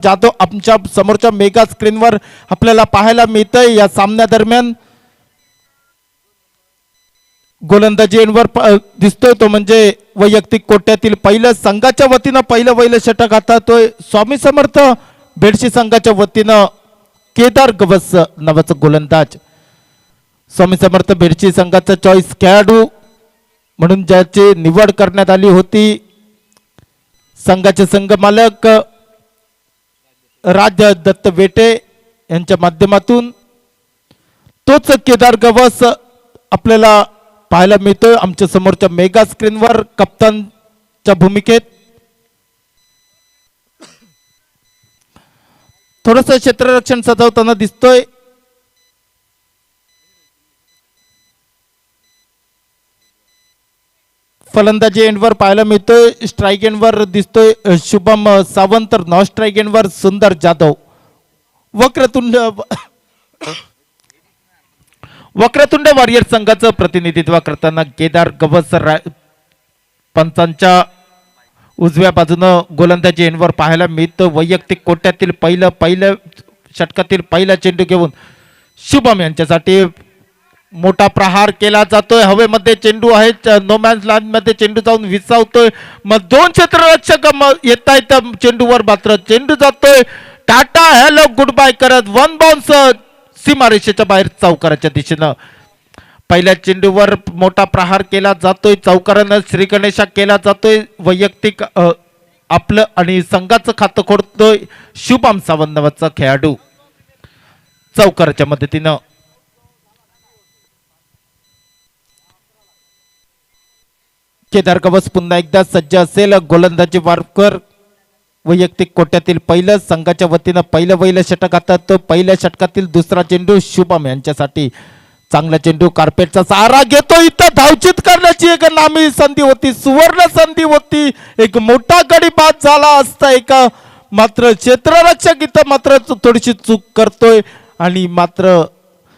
जातो आमच्या समोरच्या मेगा स्क्रीनवर आपल्याला पाहायला मिळतंय। या सामन्या दरम्यान गोलंदाजीवर दिसतोय तो म्हणजे वैयक्तिक कोट्यातील पहिलं संघाच्या वतीनं पहिलं षटक हाताळतोय स्वामी समर्थ बेडशी संघाच्या वतीनं केदार गवस नावाचा गोलंदाज। स्वामी समर्थ बेडशी संघाचा चॉईस खेळाडू म्हणून ज्याची निवड करण्यात आली होती संघाचे संघ मालक राज दत्त वेटे यांच्या माध्यमातून तोच केदार गवस आपल्याला पाहायला मिळतोय आमच्या समोरच्या मेगा स्क्रीनवर कप्तानच्या भूमिकेत। थोडंसं क्षेत्ररक्षण सजवताना दिसतोय। फलंदाजी एंडवर पाहायला मिळतोय स्ट्राइक एंडवर दिसतोय शुभम सावंत तर नॉन स्ट्राइक एंडवर सुंदर जाधव। वक्रतुंड वॉरियर संघाचं प्रतिनिधित्व करताना केदार गवस पंचांच्या उजव्या बाजूनं गोलंदाजी एंडवर पाहायला मिळतं। वैयक्तिक कोट्यातील पहिलं षटकातील पहिला चेंडू घेऊन शुभम यांच्यासाठी मोठा प्रहार केला जातोय। हवेमध्ये चेंडू आहे नो मॅन्स लँड मध्ये चेंडू जाऊन विसावतोय मग दोन क्षेत्ररक्षक येत आहेत चेंडूवर मात्र चेंडू जातोय टाटा हॅलो गुड बाय करत वन बाउन्स सीमारेषेच्या बाहेर चौकाराच्या दिशेनं। पहिल्या चेंडूवर मोठा प्रहार केला जातोय चौकारानं श्री गणेशा केला जातोय। वैयक्तिक आपलं आणि संघाचं खातं खोडतोय शुभम सावंत नावाचा खेळाडू चौकाराच्या मदतीनं। केदार गवस पुन्हा एकदा सज्ज असेल गोलंदाजी वारकर वैयक्तिक कोट्यातील पहिलं संघाच्या वतीनं पहिलं षटक हातात पहिल्या षटकातील दुसरा चेंडू शुभम यांच्यासाठी चांगला चेंडू कार्पेटचा सहारा घेतो। इथं धावचित करण्याची एक नामी संधी होती सुवर्ण संधी होती एक मोठा गडी बाद झाला असता एक मात्र क्षेत्ररक्षक इथं मात्र थोडीशी चूक करतोय आणि मात्र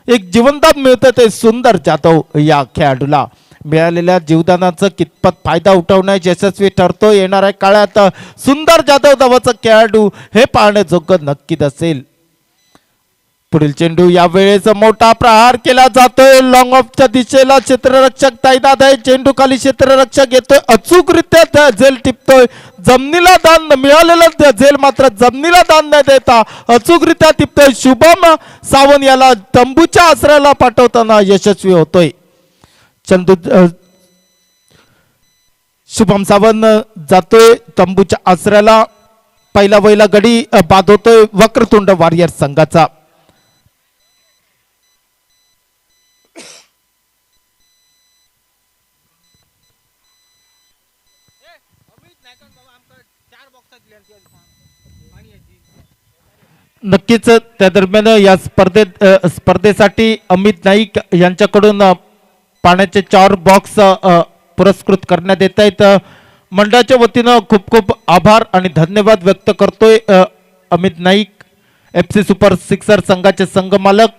एक जीवनदान मिळतं ते सुंदर जाधव या खेळाडूला। मिळालेल्या जीवदानाचा कितपत फायदा उठवण्यास यशस्वी ठरतो येणाऱ्या काळात सुंदर जाधव नावाचा खेळाडू हे पाहण्याजोगं नक्कीच असेल। पुढील चेंडू यावेळेस मोठा प्रहार केला जातोय लॉंग ऑफच्या दिशेला क्षेत्ररक्षक तैनात आहे चेंडू खाली क्षेत्ररक्षक येतोय अचूकरित्या झेल टिपतोय जमिनीला दान मिळालेलं झेल मात्र जमिनीला दान न देता अचूकरित्या टिपतोय शुभम सावंत याला तंबूच्या आसऱ्याला पाठवताना यशस्वी होतोय। चंदू शुभम सावंत जातोय तंबूच्या आसऱ्याला पहिला गडी बाद होतोय वक्रतुंड वॉरियर संघाचा। नक्कीच त्या दरम्यान या स्पर्धेसाठी अमित नाईक यांच्याकडून पाण्याचे 4 बॉक्स पुरस्कृत करण्यात येत आहेत। मंडळाच्या वतीनं खूप आभार आणि धन्यवाद व्यक्त करतोय Amit Naik FC super sixer संघाचे संघ मालक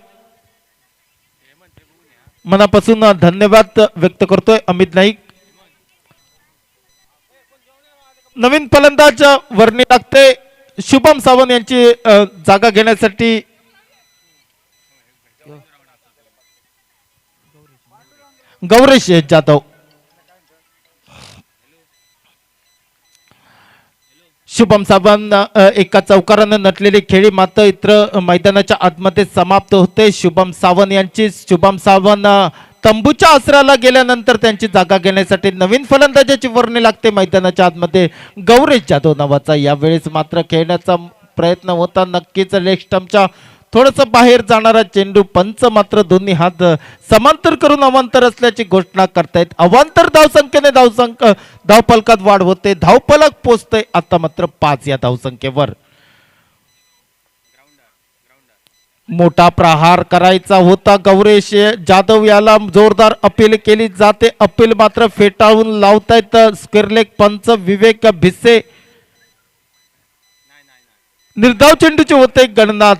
मनापासून धन्यवाद व्यक्त करतोय अमित नाईक। नवीन फलंदाज वर्णी लागते शुभम सावंत यांची जागा घेण्यासाठी गौरेश जाधव। शुभम सावंत एका चौकारानं नटलेली खेळी मात्र इतर मैदानाच्या आतमध्ये समाप्त होते। शुभम सावंत तंबूच्या आसऱ्याला गेल्यानंतर त्यांची जागा घेण्यासाठी नवीन फलंदाजाची वर्णी लागते मैदानाच्या आतमध्ये गौरेश जाधव नावाचा। यावेळेस मात्र खेळण्याचा प्रयत्न होता नक्कीच लेग स्टंपच्या थोडंसं बाहेर जाणारा चेंडू पंच मात्र दोन्ही हात समांतर करून अवांतर असल्याची घोषणा करतायत। अवांतर धावसंख्येने धावफलकात वाढ होते धावफलक पोचतंय आता मात्र 5 या धावसंख्येवर। मोठा प्रहार करायचा होता गौरेश जाधव याला जोरदार अपील केली जाते अपील मात्र फेटाळून लावतायत स्क्वेअर लेग पंच विवेक भिसे। निर्धाव चेंडूची होते गणना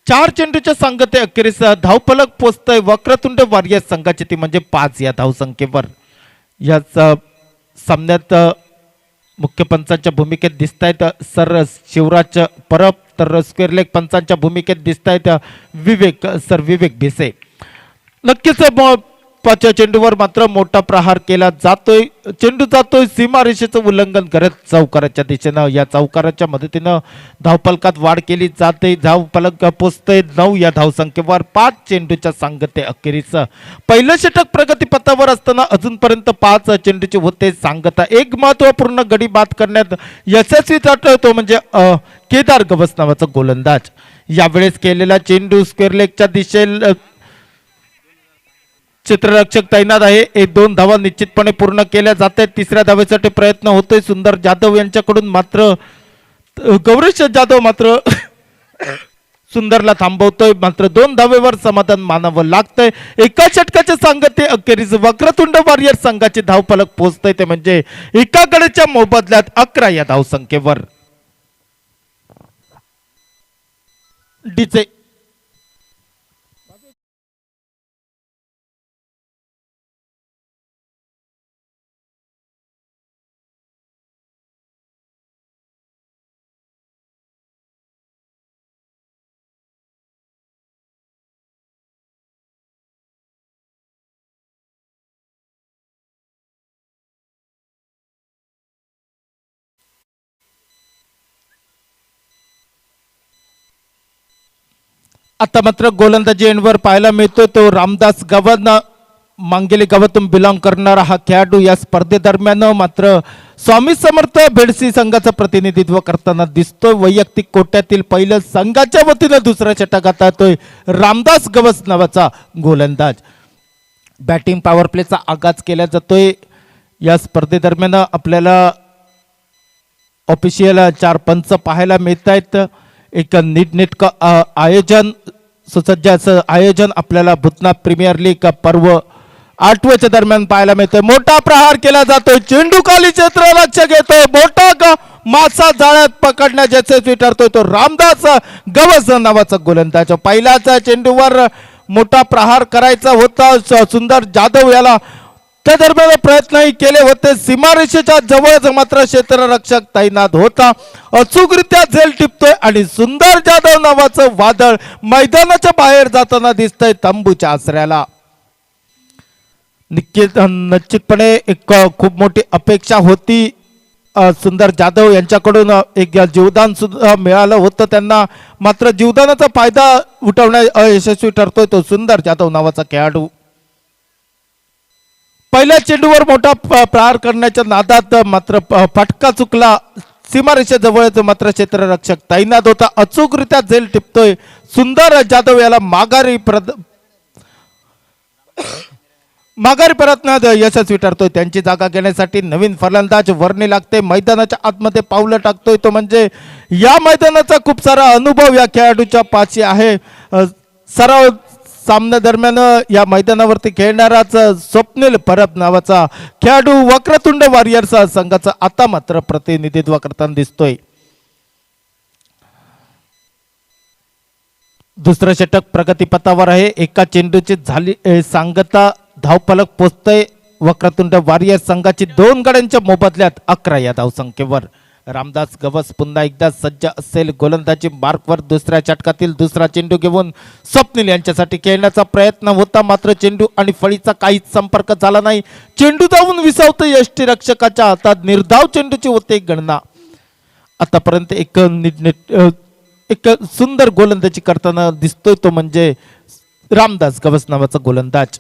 4 चेंडूच्या सांगते अखेरीस धावफलक पोचतोय वक्रतुंड वॉरियर संघाची ती म्हणजे 5 या धावसंख्येवर। या सामन्यात मुख्य पंचांच्या भूमिकेत दिसत आहेत सर शिवराज परब, तर स्क्वेअर लेग पंचांच्या भूमिकेत दिसत आहेत विवेक भिसे. नक्कीच पाचव्या चेंडूवर मात्र मोठा प्रहार केला जातोय. चेंडू जातोय सीमारेषेचं उल्लंघन करत चौकाराच्या दिशेनं. या चौकाराच्या मदतीनं धावफलकात वाढ केली जाते. धावफलक पोचतोय 9 या धावसंख्येवर. 5 चेंडूच्या सांगते अखेरीस पहिलं षटक प्रगतीपथावर असताना अजूनपर्यंत 5 चेंडूचे होते सांगता. एक महत्वपूर्ण गडी बाद करण्यात यशस्वी ठरतो म्हणजे केदार गवस नावाचा गोलंदाज. यावेळेस केलेला चेंडू स्क्वेअर लेगच्या दिशेला क्षेत्ररक्षक तैनात आहे. 1-2 धावा निश्चितपणे पूर्ण केल्या जात आहेत. तिसऱ्या धावेसाठी प्रयत्न होतोय सुंदर जाधव यांच्याकडून, मात्र गौरीश जाधव मात्र सुंदरला थांबवतोय. मात्र 2 धावेवर समाधान मानावं लागतंय. एका षटकाचे सांगते अखेरीस वक्रतुंड वॉरियर संघाचे धावफलक पोहोचतंय ते म्हणजे एका गड्याच्या मोबदल्यात 11 या धावसंख्येवर. डीजे आता मात्र गोलंदाजी एंडवर पाहायला मिळतो तो रामदास गवत. मांगेली गावातून बिलॉंग करणारा हा खेळाडू या स्पर्धेदरम्यान मात्र स्वामी समर्थ बेडसी संघाचं प्रतिनिधित्व करताना दिसतोय. वैयक्तिक कोट्यातील पहिलं संघाच्या वतीनं दुसरा षटक हाताळतोय रामदास गवस नावाचा गोलंदाज. बॅटिंग पॉवर प्लेचा आगाज केला जातोय. या स्पर्धेदरम्यान आपल्याला ऑफिशियल 4 पंच पाहायला मिळत आहेत. एक नीटनेटकं आयोजन, सुसज्ज असं आयोजन आपल्याला भूतनाथ प्रीमियर लीग पर्व 8व्याच्या दरम्यान पाहायला मिळतोय. मोठा प्रहार केला जातोय. चेंडू खाली क्षेत्र लक्ष घेतोय. मोठा मासा जाळ्यात पकडण्यात यशस्वी ठरतोय तो रामदास गवस नावाचा गोलंदाज. पहिल्याच चेंडूवर मोठा प्रहार करायचा होता सुंदर जाधव याला, त्या दरम्यान प्रयत्नही केले होते. सीमारेषेच्या जवळच मात्र क्षेत्ररक्षक तैनात होता. अचूकरित्या झेल टिपतोय आणि सुंदर जाधव नावाचं वादळ मैदानाच्या बाहेर जाताना दिसतंय तंबूच्या आसऱ्याला. निश्चितपणे एक खूप मोठी अपेक्षा होती सुंदर जाधव यांच्याकडून. एक जीवदान सुद्धा मिळालं होतं त्यांना, मात्र जीवदानाचा फायदा उठवण्यात अयशस्वी ठरतोय तो सुंदर जाधव नावाचा खेळाडू. पहिल्या चेंडूवर मोठा प्रहार करण्याच्या नादात मात्र फटका चुकला. सीमारेषेजवळच मात्र क्षेत्ररक्षक तैनात होता. अचूकरित्या झेल टिपतोय सुंदर जाधव याला माघारी परतण्यात यशस्वी ठरतोय. त्यांची जागा घेण्यासाठी नवीन फलंदाज वर्णी लागते. मैदानाच्या आतमध्ये पावलं टाकतोय तो म्हणजे या मैदानाचा खूप सारा अनुभव या खेळाडूच्या पाशी आहे. सराव सामन्या दरम्यान या मैदानावरती खेळणाराच स्वप्नील परब नावाचा खेळाडू वक्रतुंड वॉरियर्स संघाचं आता मात्र प्रतिनिधित्व करताना दिसतोय. दुसरं षटक प्रगतीपथावर आहे. एका चेंडूची झाली सांगता. धावफलक पोचतोय वक्रतुंड वॉरियर्स संघाची 2 गड्यांच्या मोबदल्यात 11 या धावसंख्येवर. रामदास गवस पुन्हा एकदा सज्ज असेल गोलंदाजी मार्कवर. दुसऱ्या षटकातील दुसरा चेंडू घेऊन स्वप्नील यांच्यासाठी खेळण्याचा प्रयत्न होता, मात्र चेंडू आणि फळीचा काहीच संपर्क झाला नाही. चेंडू जाऊन विसावतो यष्टीरक्षकाच्या हातात. निर्धाव चेंडूची होते गणना. आतापर्यंत एक सुंदर गोलंदाजी करताना दिसतोय तो म्हणजे रामदास गवस नावाचा गोलंदाज.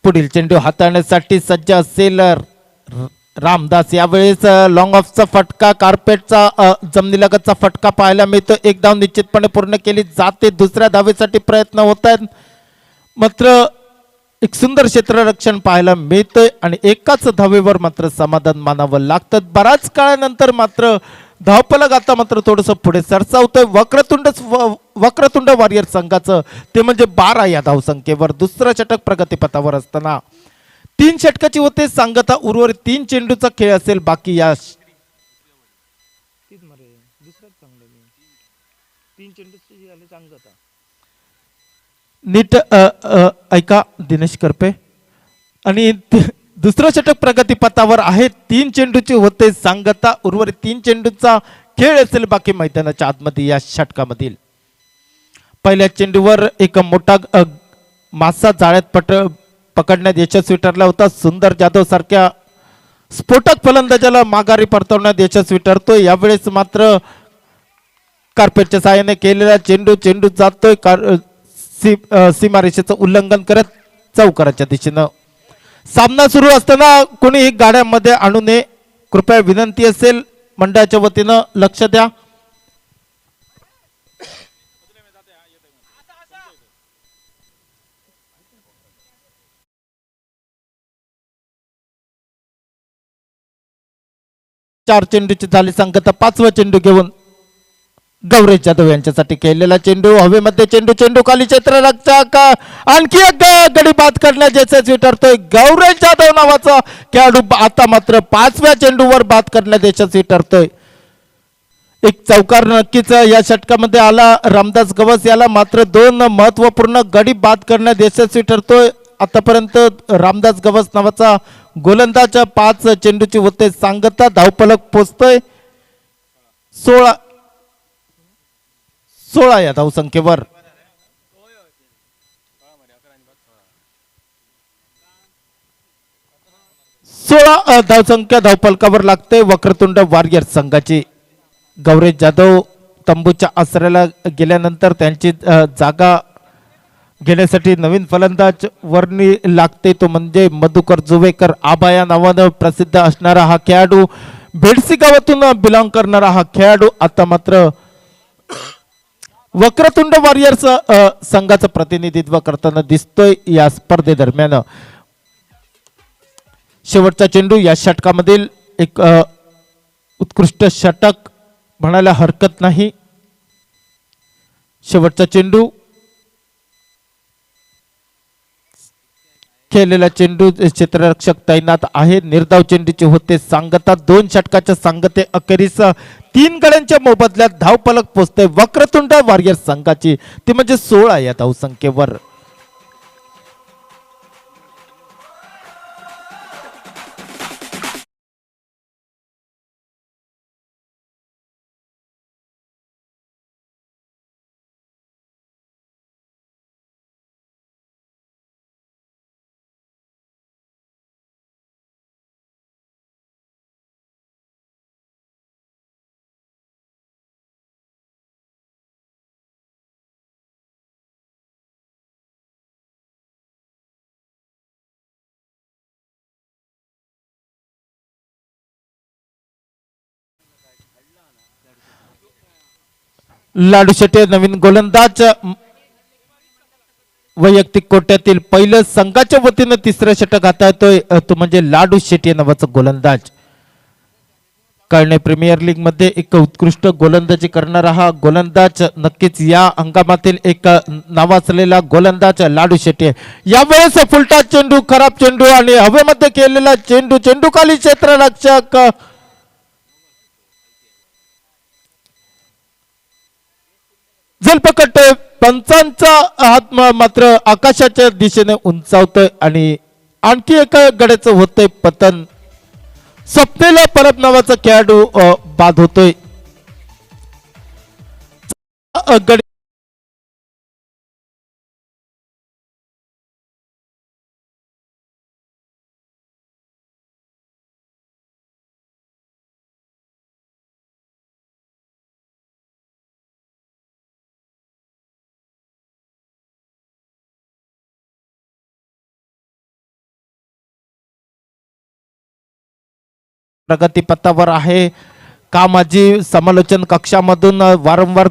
पुढील चेंडू हाताळण्यासाठी सज्ज असेल रामदास. यावेळेस लॉंग ऑफचा फटका, कार्पेटचा जमिनीलगतचा फटका पाहायला मिळतो. 1 धाव निश्चितपणे पूर्ण केली जाते. दुसऱ्या धावेसाठी प्रयत्न होत आहेत, मात्र एक सुंदर क्षेत्ररक्षण पाहायला मिळतंय आणि एकाच धावेवर मात्र समाधान मानावं लागतं. बराच काळानंतर मात्र धावफलक आता मात्र थोडंसं पुढे सरसावतोय वक्रतुंड वॉरियर संघाचं, ते म्हणजे 12 या धावसंख्येवर. दुसरं षटक प्रगतीपथावर असताना 3 षटकाची होते सांगता. उर्वरित 3 चेंडूचा खेळ असेल बाकी. या 3 चेंडू नीट ऐका दिनेश करपे आणि दुसरं षटक प्रगतीपथावर आहे. 3 चेंडूची होते सांगता. उर्वरित 3 चेंडूचा खेळ असेल बाकी मैदानाच्या आतमध्ये या षटकामधील. पहिल्या चेंडूवर एक मोठा मासा जाळ्यात पकडण्यात यशस्वी ठरला होता. सुंदर जाधव सारख्या स्फोटक फलंदाजाला माघारी परतवण्यात यशस्वी ठरतोय. यावेळेस मात्र कार्पेटच्या साहाय्याने केलेला चेंडू जातोय सीमारेषेचं उल्लंघन करत चौकाराच्या दिशेनं. सामना सुरू असताना कोणीही गाड्यामध्ये आणू नये कृपया विनंती असेल. मंडळाच्या वतीनं लक्ष द्या. चार चेंडूची झाली सांगता. 5वा चेंडू घेऊन गौरेश जाधव यांच्यासाठी केलेला चेंडू हवेमध्ये. चेंडू खाली क्षेत्ररक्षक आणखी एक गडी बाद करण्यात यशस्वी ठरतोय. गौरेश जाधव नावाचा खेळाडू आता मात्र 5व्या चेंडूवर बाद करण्यात यशस्वी ठरतोय. एक चौकार नक्कीच या षटकामध्ये आला. रामदास गवस याला मात्र 2 महत्वपूर्ण गडी बाद करण्यात यशस्वी ठरतोय. आतापर्यंत रामदास गवस नावाचा गोलंदाज 5 चेंडूची होते सांगता. धावफलक पोचतोय 16 या धावसंख्येवर. 16 धावसंख्या धावफलकावर लागते वक्रतुंड वॉरियर संघाची. गौरेश जाधव तंबूच्या आसऱ्याला गेल्यानंतर त्यांची जागा घेण्यासाठी नवीन फलंदाज वर्णी लागते. तो म्हणजे मधुकर जुवेकर. आबा या नावानं प्रसिद्ध असणारा हा खेळाडू, भेडसी गावातून बिलॉंग करणारा हा खेळाडू आता मात्र वक्रतुंड वॉरियर्स संघाचं प्रतिनिधित्व करताना दिसतोय या स्पर्धेदरम्यान. शेवटचा चेंडू या षटकामधील एक उत्कृष्ट षटक म्हणायला हरकत नाही. शेवटचा चेंडू खेळलेला चेंडू क्षेत्ररक्षक तैनात आहे. निर्धाव चेंडूचे होते सांगता. 2 षटकाच्या सांगते अखेरीस 3 गड्यांच्या मोबदल्यात धावफलक पोचते वक्रतुंड वॉरियर संघाची. ती म्हणजे 16 या धावसंख्येवर. लाडू शेट्टी नवीन गोलंदाज. वैयक्तिक कोट्यातील पहिलं संघाच्या वतीनं 3रं षटक हाताळतोय तो म्हणजे लाडू शेट्टी नावाचा गोलंदाज. कळणे प्रीमियर लीग मध्ये एक उत्कृष्ट गोलंदाजी करणारा हा गोलंदाज नक्कीच या हंगामातील एक नावाजलेला गोलंदाज लाडू शेट्टी. यावेळेस फुलटा चेंडू, खराब चेंडू आणि हवेमध्ये केलेला चेंडू खाली क्षेत्ररक्षक झलपकट. पंचांचा हात मात्र आकाशाच्या दिशेने उंचावतोय आणि आणखी एका गड्याचं होतंय पतन. स्वप्नेला परब नावाचा खेळाडू बाद होतोय. प्रगतीपथावर आहे. कामाजी समालोचन कक्षामधून वारंवार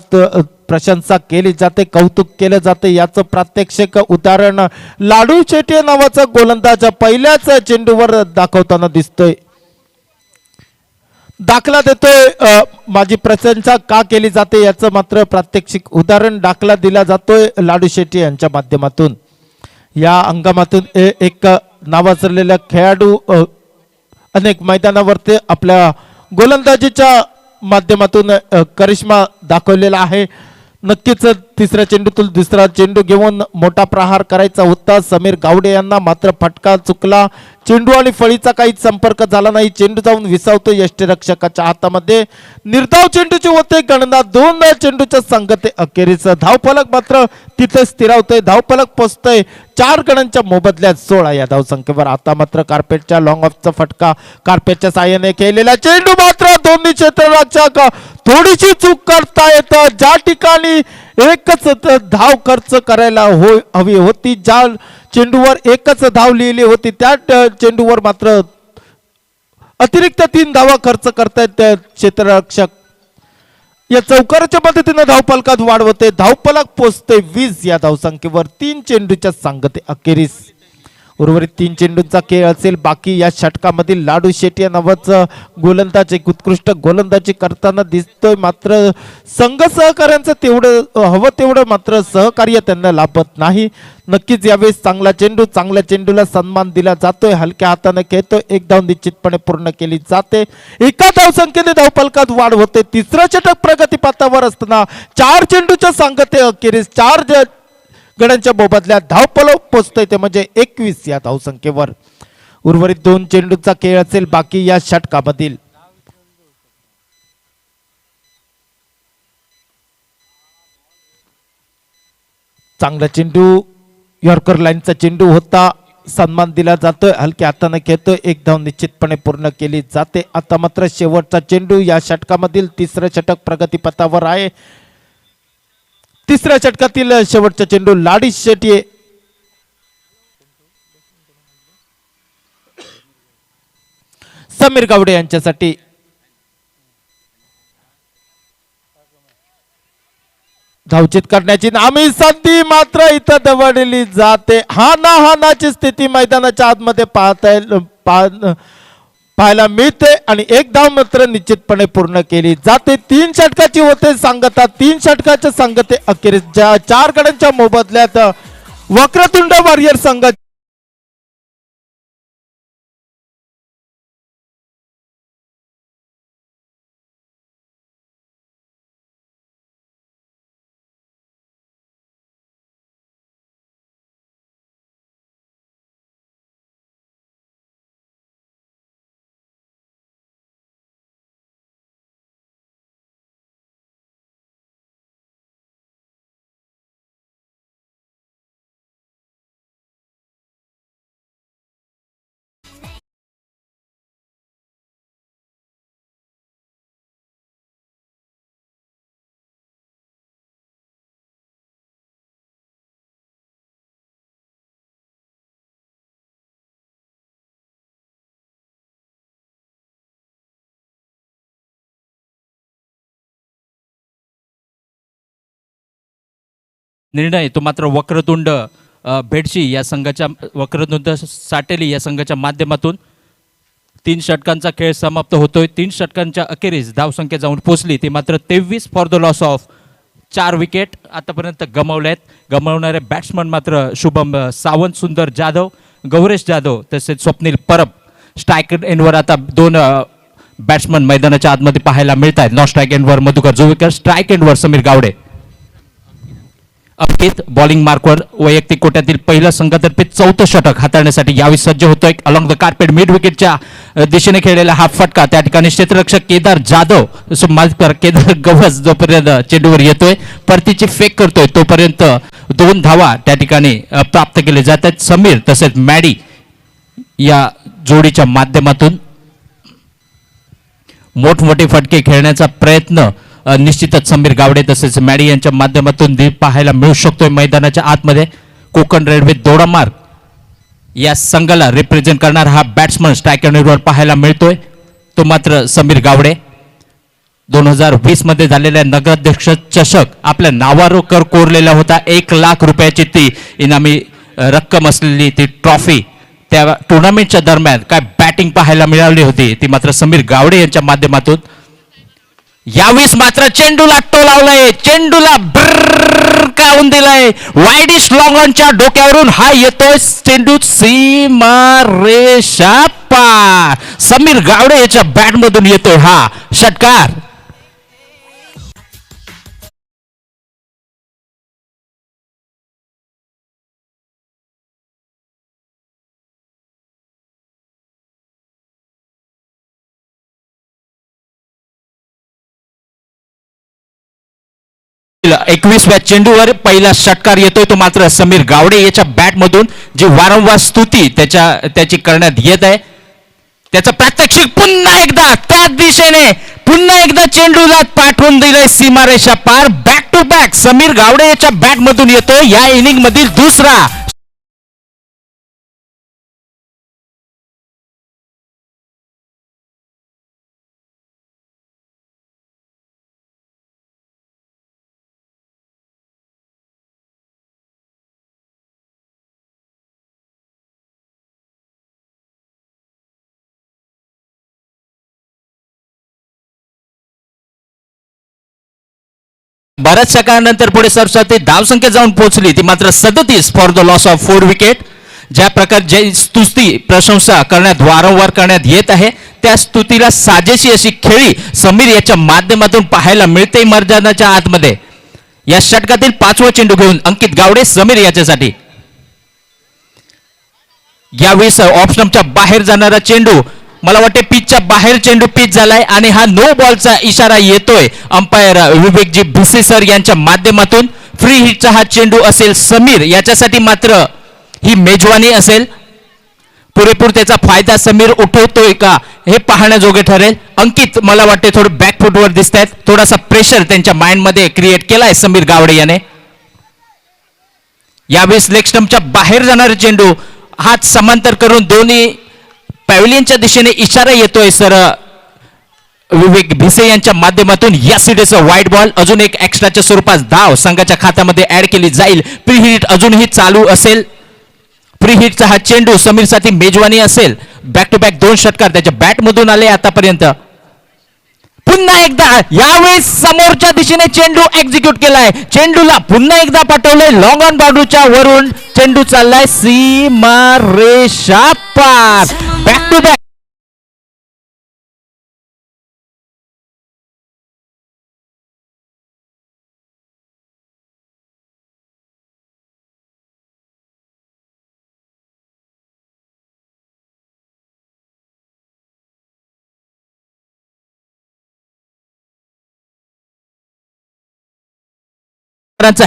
प्रशंसा केली जाते, कौतुक केलं जाते. याचं प्रात्यक्षिक उदाहरण लाडू शेट्टी नावाचा गोलंदाज पहिल्याच चेंडूवर दाखवताना दिसतोय. दाखला देतोय. माझी प्रशंसा का केली जाते याचं मात्र प्रात्यक्षिक उदाहरण दाखला दिला जातोय लाडू शेट्टी यांच्या माध्यमातून. या हंगामातून एक नावाजलेला खेळाडू अनेक मैदानावरती आपल्या गोलंदाजीच्या माध्यमातून करिश्मा दाखवलेला आहे. नक्कीच तिसऱ्या चेंडूतून दुसरा चेंडू घेऊन मोठा प्रहार करायचा होता समीर गावडे यांना, मात्र फटका चुकला. चेंडू आणि फळीचा काहीच संपर्क झाला नाही. चेंडू जाऊन विसावतो यष्टीरक्षकाच्या हातामध्ये. निर्धाव चेंडूची होते गणना. 2 चेंडूच्या संगते अखेरीस धावफलक मात्र तिथे स्थिरावतोय. धावफलक पोचतोय 4 गणांच्या मोबदल्यात 16 या धावसंख्येवर. आता मात्र कार्पेटच्या लॉंग ऑफचा फटका, कार्पेटच्या साहाय्याने केलेला चेंडू मात्र दोन्ही क्षेत्ररक्षक थोडीशी चूक करतायत. ज्या ठिकाणी एकच धाव खर्च करायला हवी होती, ज्या चेंडूवर एकच धाव लिहिली होती त्या चेंडूवर मात्र अतिरिक्त 3 धावा खर्च करतायत क्षेत्ररक्षक. या चौकाराच्या मदतीने धावफलकात वाढ होते. धावफलक पोचते 20 या धावसंख्येवर. 3 चेंडूच्या सांगते अखेरीस. उर्वरित 3 चेंडूंचा खेळ असेल बाकी. या षटकामधील लाडू शेट्टी या नावाचं गोलंदाज एक उत्कृष्ट गोलंदाजी करताना दिसतोय, मात्र संघ सहकार्यांचं तेवढं हवं तेवढं मात्र सहकार्य त्यांना लाभत नाही. नक्कीच यावेळेस चांगला चेंडू, चांगल्या चेंडूला सन्मान दिला जातोय. हलक्या हाताने खेळतोय. एक धाव निश्चितपणे पूर्ण केली जाते. एका धावसंख्येने धावफलकात वाढ होते. तिसरं षटक प्रगतीपथावर असताना 4 चेंडूच्या सांगते अखेरीस 4 गड्यांच्या मोबदल्यात धावफलक पोचतोय ते म्हणजे 21 या धावसंख्येवर. उर्वरित 2 चेंडूचा खेळ असेल बाकी या षटकामधील. चांगला चेंडू, यॉर्कर लाईनचा चेंडू होता. सन्मान दिला जातोय. हलक्या हाताने खेळतोय. एक धाव निश्चितपणे पूर्ण केली जाते. आता मात्र शेवटचा चेंडू या षटकामधील. तिसरं षटक प्रगतीपथावर आहे. तिसऱ्या षटकातील शेवटचा चेंडू लाडी शेट्टी समीर गावडे यांच्यासाठी. धावचित करण्याची नामी संधी मात्र इथं दवडली जाते. हानाहानाची स्थिती मैदानाच्या आतमध्ये पाहायला मिळते आणि एक धाव मात्र निश्चितपणे पूर्ण केली जाते. 3 षटकाची होते सांगता. 3 षटकाच्या सांगते अखेरीस ज्या 4 गड्यांच्या मोबदल्यात वक्रतुंड वॉरियर संघ निर्णय तो मात्र वक्रतुंड भेडशी या संघाच्या, वक्रतुंड साटेली या संघाच्या माध्यमातून 3 षटकांचा खेळ समाप्त होतोय. 3 षटकांच्या अखेरीस धावसंख्या जाऊन पोहोचली ती मात्र 23 for the loss of 4 wicket आतापर्यंत गमावल्यात. गमावणारे बॅट्समन मात्र शुभम सावंत, सुंदर जाधव, गौरेश जाधव तसेच स्वप्नील परब. स्ट्राईक एंडवर आता 2 बॅट्समन मैदानाच्या आतमध्ये पाहायला मिळत आहेत. नॉन स्ट्राईक एंडवर मधुकर जोवेकर, स्ट्राईक एंडवर समीर गावडे. अंकित बॉलिंग मार्कवर वैयक्तिक कोट्यातील पहिलं संघातर्फे 4थं षटक हाताळण्यासाठी यावेळी सज्ज होतोय. अलॉंग द कार्पेट मिड विकेटच्या दिशेने खेळलेला हा फटका त्या ठिकाणी क्षेत्ररक्षक केदार जाधव केदार गवस जोपर्यंत चेंडूवर येतोय, परतीची फेक करतोय तोपर्यंत 2 धावा त्या ठिकाणी प्राप्त केले जात आहेत. समीर तसेच मॅडी या जोडीच्या माध्यमातून मोठमोठे फटके खेळण्याचा प्रयत्न निश्चितच समीर गावडे तसेच मॅडी यांच्या माध्यमातून पाहायला मिळू शकतोय. मैदानाच्या आतमध्ये कोकण रेल्वे दोडामार्ग या संघाला रिप्रेझेंट करणारा हा बॅट्समन स्ट्राईक एंडवर पाहायला मिळतोय. तो मात्र समीर गावडे. 2020 मध्ये झालेल्या नगराध्यक्ष चषक आपल्या नावावर कोरलेला होता. 1 लाख रुपयाची ती इनामी रक्कम असलेली ती ट्रॉफी त्या टुर्नामेंटच्या दरम्यान काय बॅटिंग पाहायला मिळाली होती ती मात्र समीर गावडे यांच्या माध्यमातून. यावेळेस मात्र चेंडूला टोलावलंय, चेंडूला ब्रर काढून दिलंय. वाईडिश लॉंग ऑनच्या डोक्यावरून हा येतोय चेंडू सीमारेषा पार. समीर गावडे याच्या बॅटमधून येतोय हा षटकार. 21व्या चेंडूवर पहिला षटकार येतोय तो मात्र समीर गावडे याच्या बॅट मधून जी वारंवार स्तुती त्याची करण्यात येत आहे त्याचं प्रात्यक्षिक पुन्हा एकदा त्याच दिशेने पुन्हा एकदा चेंडूला पाठवून दिलंय सीमारेषा पार. Back to back Sameer Gawde याच्या बॅट मधून येतो या इनिंग मधील दुसरा. बऱ्याचशा काळानंतर पुढे सरसावती धावसंख्या जाऊन पोहोचली ती मात्र 37 for the loss of 4 wicket. ज्या प्रकारची स्तुती प्रशंसा करण्यात वारंवार करण्यात येत आहे त्या स्तुतीला साजेशी अशी खेळी समीर याच्या माध्यमातून पाहायला मिळते मैदानाच्या आतमध्ये. या षटकातील 5वा चेंडू घेऊन अंकित गावडे समीर याच्यासाठी. यावेळेस ऑप्शनच्या बाहेर जाणारा चेंडू मला वाटते पिचच्या बाहेर चेंडू पिच झालाय आणि हा नो बॉलचा इशारा येतोय अंपायर विवेकजी भिसे सर यांच्या माध्यमातून. फ्री हिटचा हा चेंडू असेल समीर याच्यासाठी मात्र ही मेजवानी असेल. पुरेपूर त्याचा फायदा समीर उठवतोय का हे पाहण्याजोगे ठरेल. अंकित मला वाटते थोडं बॅकफुटवर दिसत आहेत थोडासा प्रेशर त्यांच्या माइंडमध्ये क्रिएट केलाय समीर गावडे याने. यावेळेस लेग स्टंपच्या बाहेर जाणारा चेंडू हात समांतर करून दोन्ही पॅव्हिलियनच्या दिशेने इशारा येतोय सर विवेक भिसे यांच्या माध्यमातून. या सिटीचा वाईट बॉल अजून एक एक्स्ट्राच्या स्वरूपात धाव संघाच्या खात्यामध्ये ऍड केली जाईल. प्री हिट अजूनही चालू असेल. प्री हिटचा हा चेंडू समीरसाठी मेजवानी असेल. बॅक टू बॅक 2 षटकार त्याच्या बॅट मधून आले आतापर्यंत. पुन्हा एकदा यावेळेस समोरच्या दिशेने चेंडू एक्झिक्यूट केलाय. चेंडूला पुन्हा एकदा पाठवलंय लॉंग ऑन बाउंड्रीच्या वरून चेंडू चाललाय सीमा रेषा पार. बॅक टू बॅक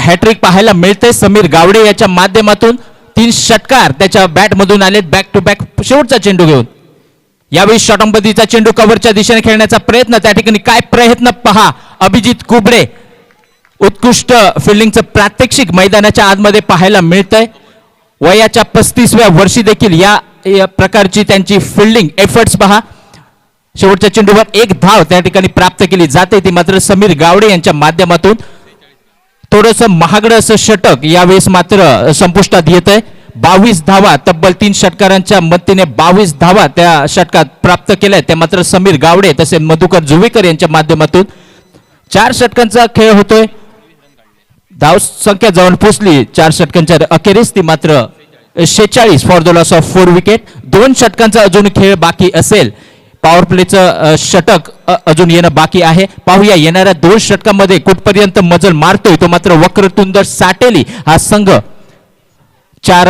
हॅट्रिक पाहायला मिळते समीर गावडे याच्या माध्यमातून. 3 षटकार त्याच्या बॅट मधून आले बॅक टू बॅक शेवटचा चेंडू घेऊन. यावेळी शॉटंबदीचा चेंडू कव्हरच्या दिशेने खेळण्याचा प्रयत्न त्या ठिकाणी काय प्रयत्न पहा. अभिजित कुबडे उत्कृष्ट फिल्डिंगचं प्रात्यक्षिक मैदानाच्या आतमध्ये पाहायला मिळतंय. वयाच्या 35व्या वर्षी देखील या प्रकारची त्यांची फिल्डिंग एफर्ट्स पहा. शेवटच्या चेंडूवर 1 धाव त्या ठिकाणी प्राप्त केली जाते ती मात्र समीर गावडे यांच्या माध्यमातून. थोडंसं महागडं असं षटक यावेळेस मात्र संपुष्टात येत आहे. 22 धावा तब्बल 3 षटकारांच्या मदतीने 22 धावा त्या षटकात प्राप्त केल्या त्या मात्र समीर गावडे तसे मधुकर जुवेकर यांच्या माध्यमातून. 4 षटकांचा खेळ होतोय. धाव संख्या जाऊन पोचली 4 षटकांच्या अखेरीस ती मात्र 46 for the loss of 4 wicket. 2 षटकांचा अजून खेळ बाकी असेल. पॉवर प्लेचं षटक अजून येणं बाकी आहे. पाहूया येणाऱ्या 2 षटकांमध्ये कुठपर्यंत मजल मारतोय तो मात्र वक्रतुंड साटेली हा संघ. 4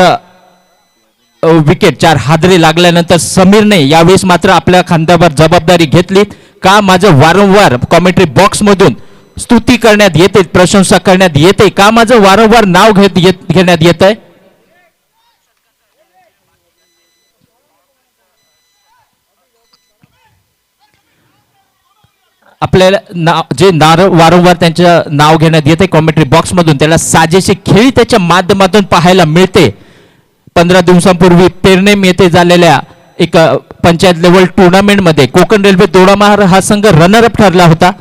विकेट 4 हादरे लागल्यानंतर समीरने यावेळेस मात्र आपल्या खांद्यावर जबाबदारी घेतली. का माझं वारंवार कॉमेंट्री बॉक्स मधून स्तुती करण्यात येते प्रशंसा करण्यात येते का माझं वारंवार नाव घेण्यात येत आहे. आपल्याला जे वारंवार त्यांचं नाव घेण्यात येते कॉमेंट्री बॉक्स मधून त्याला साजेशी खेळी त्याच्या माध्यमातून पाहायला मिळते. 15 दिवसांपूर्वी पेरनेम येथे झालेल्या एक पंचायत लेवल टुर्नामेंट मध्ये कोकण रेल्वे दोडामार हा संघ रनर अप ठरला होता.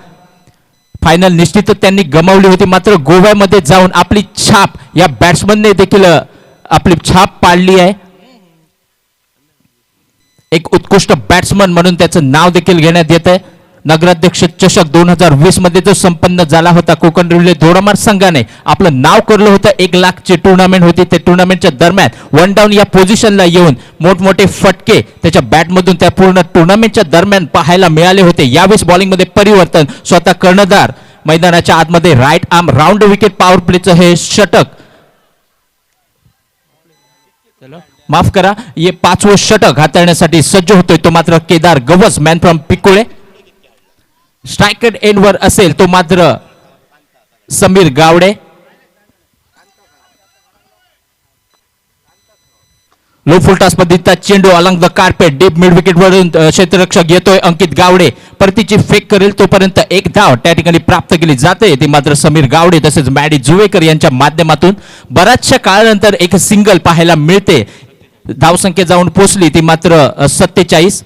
फायनल निश्चितच त्यांनी गमावली होती मात्र गोव्यामध्ये जाऊन आपली छाप या बॅट्समनने देखील आपली छाप पाडली आहे. एक उत्कृष्ट बॅट्समन म्हणून त्याचं नाव देखील घेण्यात येत आहे. नगराध्यक्ष चषक 2020 मध्ये जो संपन्न झाला होता कोकण रेल्वे दोडामार संघाने आपलं नाव करलं होतं. 1 लाखची टुर्नामेंट होती. त्या टुर्नामेंटच्या दरम्यान 1 डाऊन या पोझिशनला येऊन मोठमोठे फटके त्याच्या बॅटमधून त्या पूर्ण टुर्नामेंटच्या दरम्यान पाहायला मिळाले होते. यावेळेस बॉलिंगमध्ये परिवर्तन स्वतः कर्णधार मैदानाच्या आतमध्ये right arm round wicket power प्लेचं हे षटक माफ करा हे 5वं षटक हाताळण्यासाठी सज्ज होतोय तो मात्र केदार गवस मॅन फ्रॉम पिकोळे. स्ट्रायकेड एंडवर असेल तो मात्र समीर गावडे. लो फुलटॉस पद्धतीचा चेंडू along the carpet deep mid wicket वरून क्षेत्ररक्षक येतोय अंकित गावडे परतीची फेक करेल तोपर्यंत एक धाव त्या ठिकाणी प्राप्त केली जाते ती मात्र समीर गावडे तसेच मॅडी जुवेकर यांच्या माध्यमातून बऱ्याचशा काळानंतर एक सिंगल पाहायला मिळते. धावसंख्या जाऊन पोहोचली ती मात्र 47.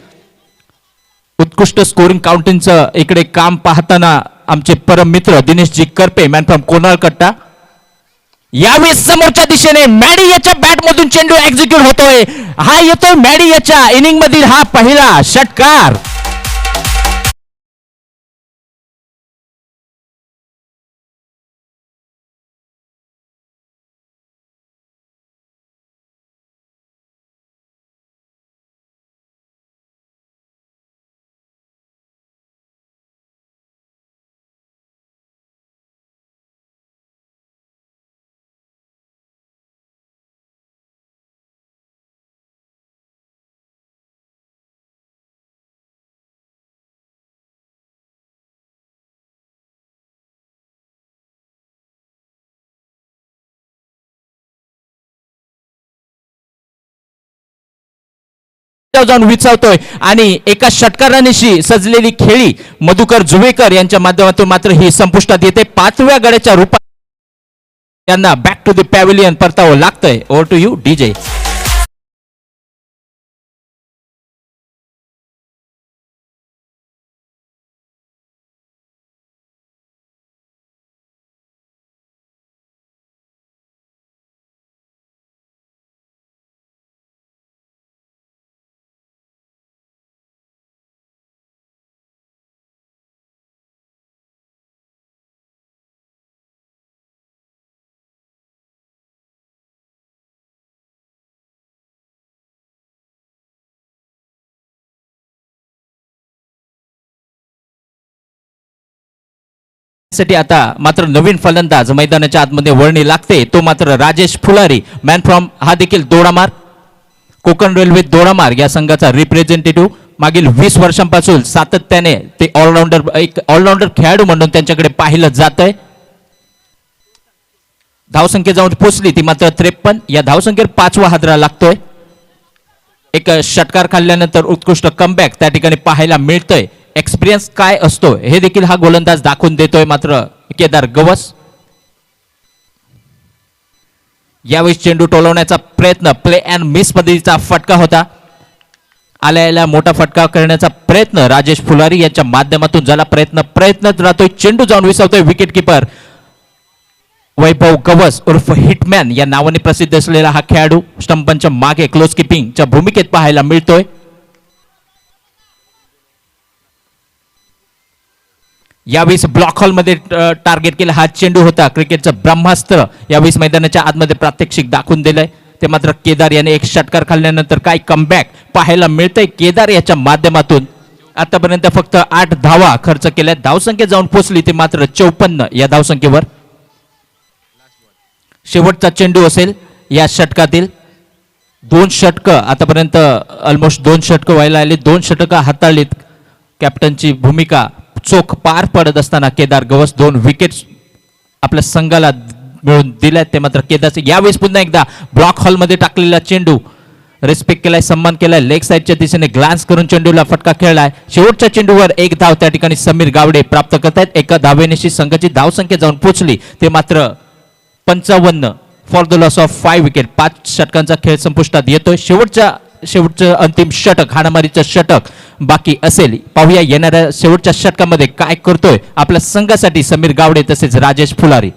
उत्कृष्ट स्कोरिंग काउंटिंगचं इकडे काम पाहताना आमचे परम मित्र दिनेशजी करपे मॅन फ्रॉम कोनाळ कट्टा. यावेळी समोरच्या दिशेने मॅडी याच्या बॅट मधून चेंडू एक्झिक्यूट होतोय. हा येतोय मॅडी याच्या इनिंग मधील हा पहिला षटकार. जाऊन विचारतोय आणि एका षटकारानिशी सजलेली खेळी मधुकर जुवेकर यांच्या माध्यमातून मात्र ही संपुष्टात येते. 5व्या गड्याच्या रूपात त्यांना बॅक टू द पॅव्हिलियन परतावं लागतंय. Over to you DJ. साठी आता मात्र नवीन फलंदाज मैदानाच्या आतमध्ये वळणी लागते तो मात्र राजेश फुलारी मॅन फ्रॉम हा देखील दोडामार्ग कोकण रेल्वे दोडामार्ग या संघाचा रिप्रेझेंटेटिव्ह. मागील 20 वर्षांपासून सातत्याने ते ऑलराऊंडर खेळाडू म्हणून त्यांच्याकडे पाहिलं जात आहे. धावसंख्या जाऊन पोचली ती मात्र 53. या धावसंख्येवर 5वा हादरा लागतोय. एक षटकार खाल्ल्यानंतर उत्कृष्ट कमबॅक त्या ठिकाणी पाहायला मिळतंय. एक्सपिरियन्स काय असतो हे देखील हा गोलंदाज दाखवून देतोय मात्र केदार गवस. यावेळी चेंडू टोलवण्याचा प्रयत्न प्ले अँड मिस पद्धतीचा फटका होता. आल्याला मोठा फटका करण्याचा प्रयत्न राजेश फुलारी यांच्या माध्यमातून झाला. प्रयत्नच राहतोय. चेंडू जाऊन विसावतोय विकेट किपर वैभव गवस उर्फ हिटमॅन या नावाने प्रसिद्ध असलेला हा खेळाडू स्टंपांच्या मागे क्लोज किपिंगच्या भूमिकेत पाहायला मिळतोय. यावेळी ब्लॉक हॉलमध्ये टार्गेट केला हा चेंडू होता. क्रिकेटचं ब्रह्मास्त्र यावेळी मैदानाच्या आतमध्ये प्रात्यक्षिक दाखवून दिलंय. ते मात्र केदार याने एक षटकार खाल्ल्यानंतर काय कमबॅक पाहायला मिळतंय केदार याच्या माध्यमातून. आतापर्यंत फक्त 8 धावा खर्च केल्या. धावसंख्या जाऊन पोहोचली ते मात्र 54 या धावसंख्येवर. शेवटचा चेंडू असेल या षटकातील. 2 षटकं आतापर्यंत ऑलमोस्ट 2 षटकं व्हायला आली. 2 षटकं हाताळलीत. कॅप्टनची भूमिका चोख पार पडत असताना केदार गवस 2 विकेट्स आपल्या संघाला मिळून दिल्यात. ते मात्र केदार यावेळेस पुन्हा एकदा ब्लॉक हॉलमध्ये टाकलेला चेंडू रिस्पेक्ट केलाय सन्मान केलाय. लेग साईडच्या दिशेने ग्लान्स करून चेंडूला फटका खेळलाय. शेवटच्या चेंडूवर 1 धाव त्या ठिकाणी समीर गावडे प्राप्त करतायत. एका धावेनेशी संघाची धावसंख्या जाऊन पोहोचली ते मात्र 55 for the loss of 5 wicket. 5 षटकांचा खेळ संपुष्टात येतोय. शेवटचं अंतिम षटक हाणामारीचं षटक बाकी असेल. पाहूया येणाऱ्या शेवटच्या षटकामध्ये काय करतोय आपल्या संघासाठी समीर गावडे तसेच राजेश फुलारी.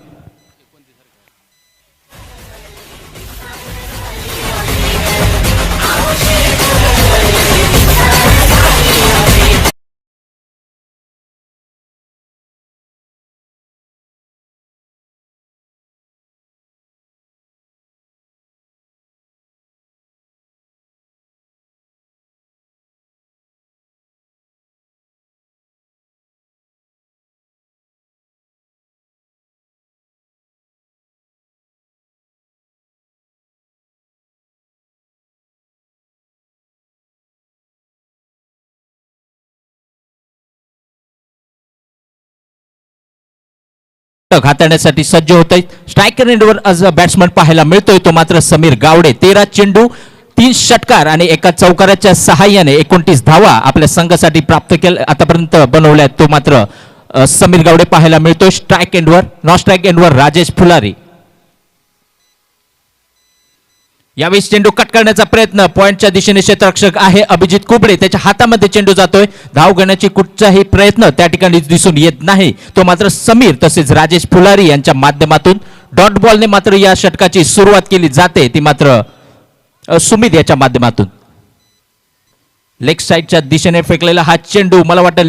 हाताळण्यासाठी सज्ज होतोय. स्ट्रायकर एंडवर आज बॅट्समन पाहायला मिळतोय तो मात्र समीर गावडे. 13 चेंडू 3 षटकार आणि एका चौकाराच्या सहाय्याने 29 धावा आपल्या संघासाठी प्राप्त केल्या आतापर्यंत बनवल्या. तो मात्र समीर गावडे पाहायला मिळतोय. स्ट्राईक एंडवर नॉन स्ट्राईक एंडवर राजेश फुलारी. यावेळी चेंडू कट करण्याचा प्रयत्न पॉइंटच्या दिशेने क्षेत्ररक्षक आहे अभिजित कुबडे. त्याच्या हातामध्ये चेंडू जातोय. धाव घेण्याची कुठचाही प्रयत्न त्या ठिकाणी दिसून येत नाही. तो मात्र समीर तसेच राजेश फुलारी यांच्या माध्यमातून डॉट बॉलने मात्र या षटकाची सुरुवात केली जाते. ती मात्र सुमित याच्या माध्यमातून लेग साईडच्या दिशेने फेकलेला हा चेंडू मला वाटतं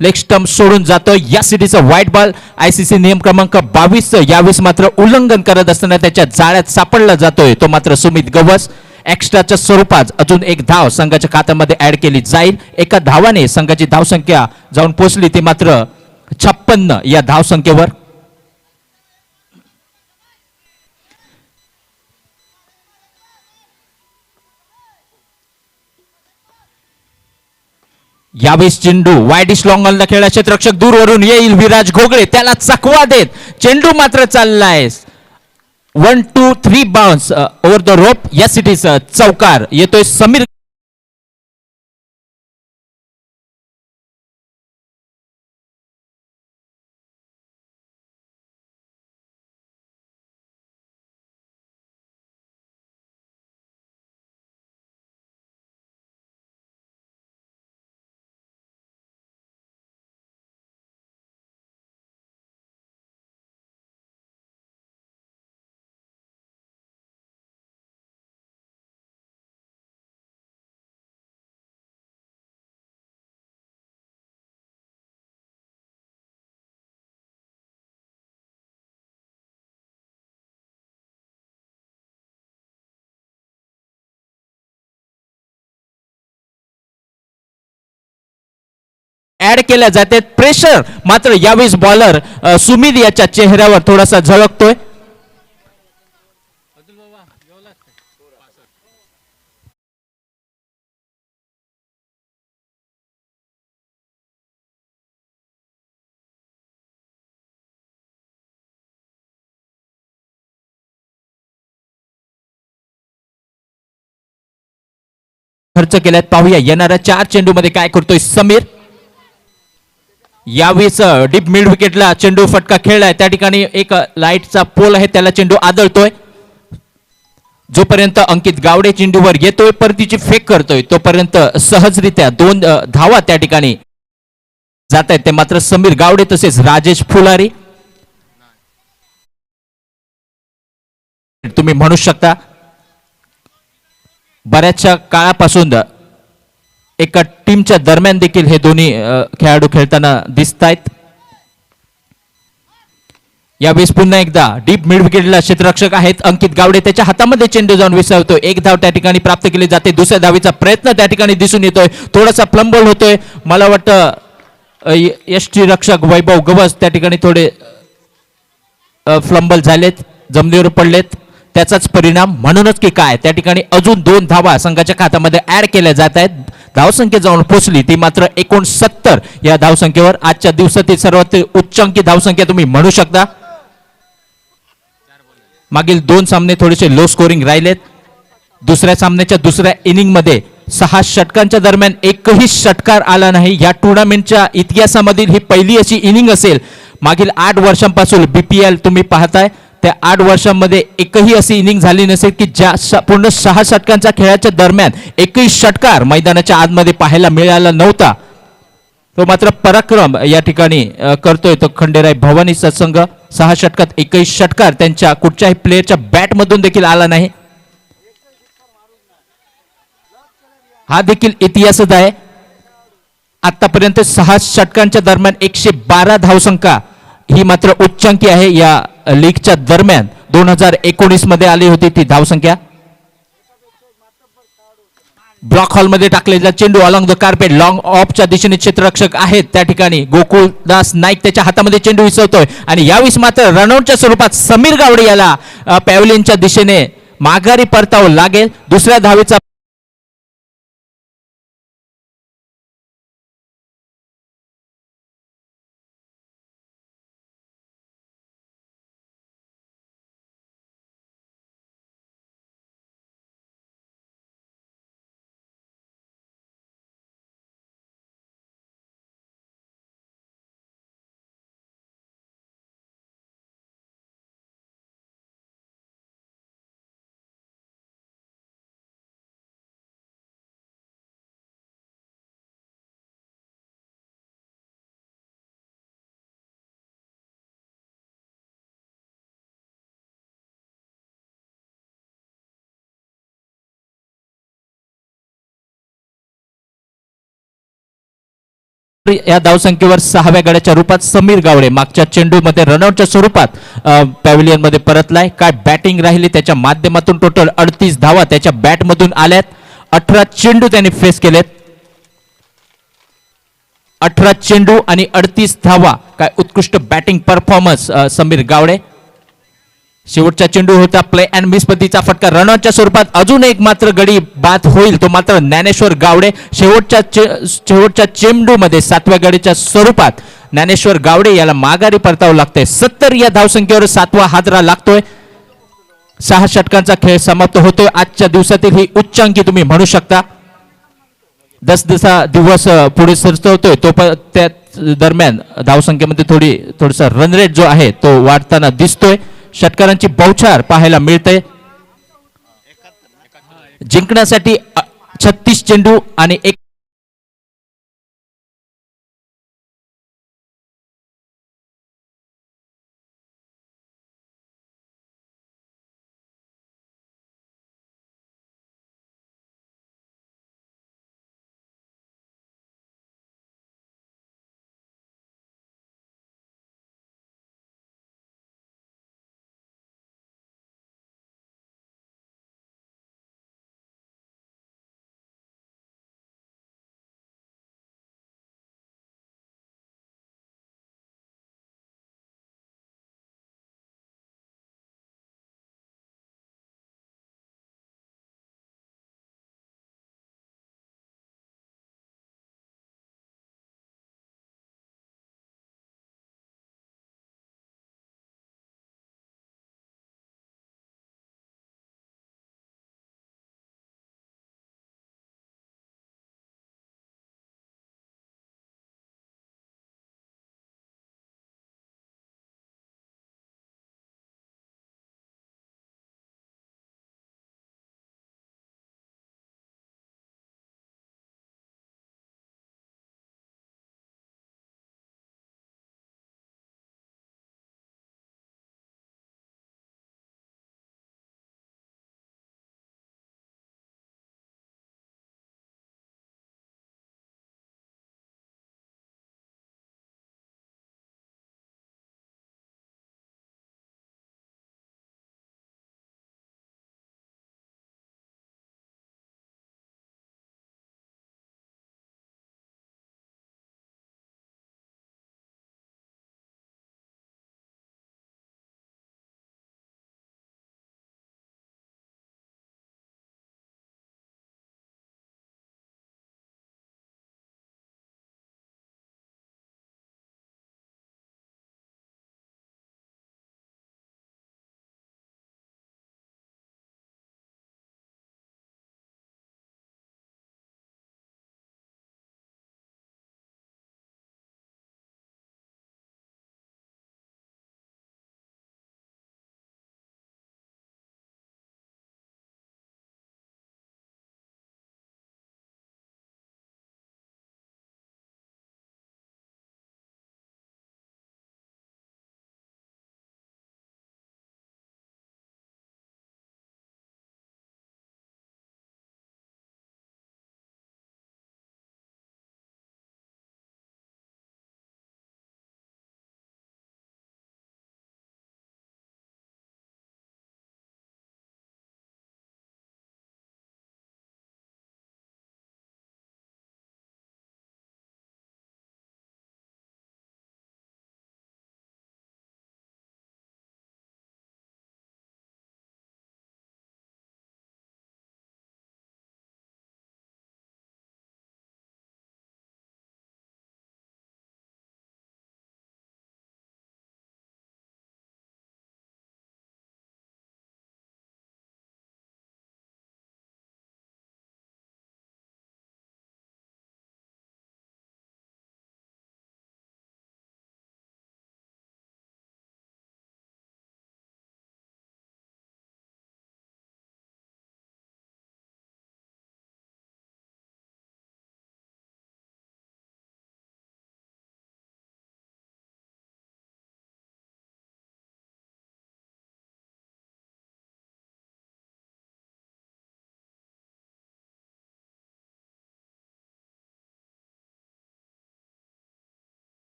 लेग स्टंप सोडून जातोय. या सिटीचा व्हाईट बॉल आयसीसी नियम क्रमांक 22 यावेळेस मात्र उल्लंघन करत असताना त्याच्या जाळ्यात सापडला जातोय. तो मात्र सुमित गवस. एक्स्ट्राच्या स्वरूपात अजून एक धाव संघाच्या खात्यामध्ये ऍड केली जाईल. एका धावाने संघाची धावसंख्या जाऊन पोहोचली ती मात्र 56 या धावसंख्येवर. यावेळेस चेंडू वाईडिश लॉंग ऑनला खेळला. क्षेत्ररक्षक दूरवरून येईल. विराज घोगळे त्याला चकवा देत चेंडू मात्र चाललाय. 1 2 3 बाउन्स ओव्हर द रोप. या सिटीज चौकार येतोय समीर. ऍड केल्या जाते. प्रेशर मात्र यावेळेस बॉलर सुमित याच्या चेहऱ्यावर थोडासा झळकतोय. खर्च केल्यात पाहूया येणाऱ्या 4 चेंडू मध्ये काय करतोय समीर. यावेळेस डीप मिड विकेटला चेंडू फटका खेळलाय. त्या ठिकाणी एक लाईटचा पोल आहे त्याला चेंडू आदळतोय. जोपर्यंत अंकित गावडे चेंडूवर येतोय परतीची फेक करतोय तोपर्यंत सहजरित्या 2 धावा त्या ठिकाणी जात आहेत. ते मात्र समीर गावडे तसेच राजेश फुलारी. तुम्ही म्हणू शकता बऱ्याचशा काळापासून एका टीमच्या दरम्यान देखील हे दोन्ही खेळाडू खेळताना दिसत आहेत. यावेळेस पुन्हा एकदा डीप मिड विकेटला क्षेत्ररक्षक आहेत अंकित गावडे. त्याच्या हातामध्ये चेंडू जाऊन विसावतोय. एक धाव त्या ठिकाणी प्राप्त केली जाते. दुसऱ्या धावीचा प्रयत्न त्या ठिकाणी दिसून येतोय. थोडासा फ्लंबल होतोय. मला वाटतं यष्टी रक्षक वैभव गवस त्या ठिकाणी थोडे फ्लंबल झालेत, जमिनीवर पडलेत. त्याचाच परिणाम म्हणूनच की काय त्या ठिकाणी अजून 2 धावा संघाच्या खात्यामध्ये ऍड केल्या जात आहेत. धावसंख्या जाऊन पोहोचली ती मात्र 69 या धावसंख्येवर. आजच्या दिवसातील सर्वात उच्च अंकी धावसंख्या तुम्ही म्हणू शकता. मागील 2 सामने थोडेसे लो स्कोरिंग राहिलेत. दुसऱ्या सामन्याच्या दुसऱ्या इनिंग मध्ये 6 षटकांच्या दरम्यान एकही षटकार आला नाही. या टुर्नामेंटच्या इतिहासामधील ही पहिली अशी इनिंग असेल. मागील 8 वर्षांपासून बीपीएल तुम्ही पाहताय त्या 8 वर्षांमध्ये एकही अशी इनिंग झाली नसेल की ज्या पूर्ण 6 षटकांच्या खेळाच्या दरम्यान एकही षटकार मैदानाच्या आतमध्ये पाहायला मिळाला नव्हता. तो मात्र पराक्रम या ठिकाणी करतोय तो खंडेराय भवानीचा संघ. 6 षटकात एकही षटकार त्यांच्या कुठच्याही प्लेयरच्या बॅटमधून देखील आला नाही. हा देखील इतिहासच आहे. आतापर्यंत 6 षटकांच्या दरम्यान 112 धावसंख्या ही मात्र उच्चांकी आहे. या लीगच्या दरम्यान 2019 मध्ये आली होती ती धावसंख्या. ब्लॉक हॉलमध्ये टाकलेला चेंडू अलॉंग द कार्पेट लॉंग ऑफच्या दिशेने क्षेत्ररक्षक आहेत त्या ठिकाणी गोकुळदास नाईक त्याच्या हातामध्ये चेंडू विसरतोय आणि यावेळेस मात्र रनआउटच्या स्वरूपात समीर गावडे याला पॅव्हलियनच्या दिशेने माघारी परतावं लागेल. दुसऱ्या धावेचा या धावसंख्येवर 6व्या गड्याच्या रूपात समीर गावडे मागच्या चेंडूमध्ये रनआउटच्या स्वरूपात पॅव्हिलियन मध्ये परतलाय. काय बॅटिंग राहिली त्याच्या माध्यमातून टोटल 38 धावा त्याच्या बॅटमधून आल्यात. 18 चेंडू त्यांनी फेस केलेत. 18 चेंडू आणि 38 धावा. काय उत्कृष्ट बॅटिंग परफॉर्मन्स समीर गावडे. शेवटचा चेंडू होता प्ले अँड मिस पद्धतीचा फटका रनआउटच्या स्वरूपात. अजून एक मात्र गडी बाद होईल तो मात्र ज्ञानेश्वर गावडे. शेवटच्या चेंडूमध्ये 7व्या गडीच्या स्वरूपात ज्ञानेश्वर गावडे याला माघारी परतावं लागतंय. 70 या धावसंख्येवर 7वा हादरा लागतोय. 6 षटकांचा खेळ समाप्त होतोय. आजच्या दिवसातील ही उच्चांकी तुम्ही म्हणू शकता. जसा दिवस पुढे सरकवतोय तो त्या दरम्यान धावसंख्येमध्ये थोडासा रन रेट जो आहे तो वाढताना दिसतोय. षटकारांची बौछार पाहायला मिळते. जिंकण्यासाठी 36 चेंडू आणि 1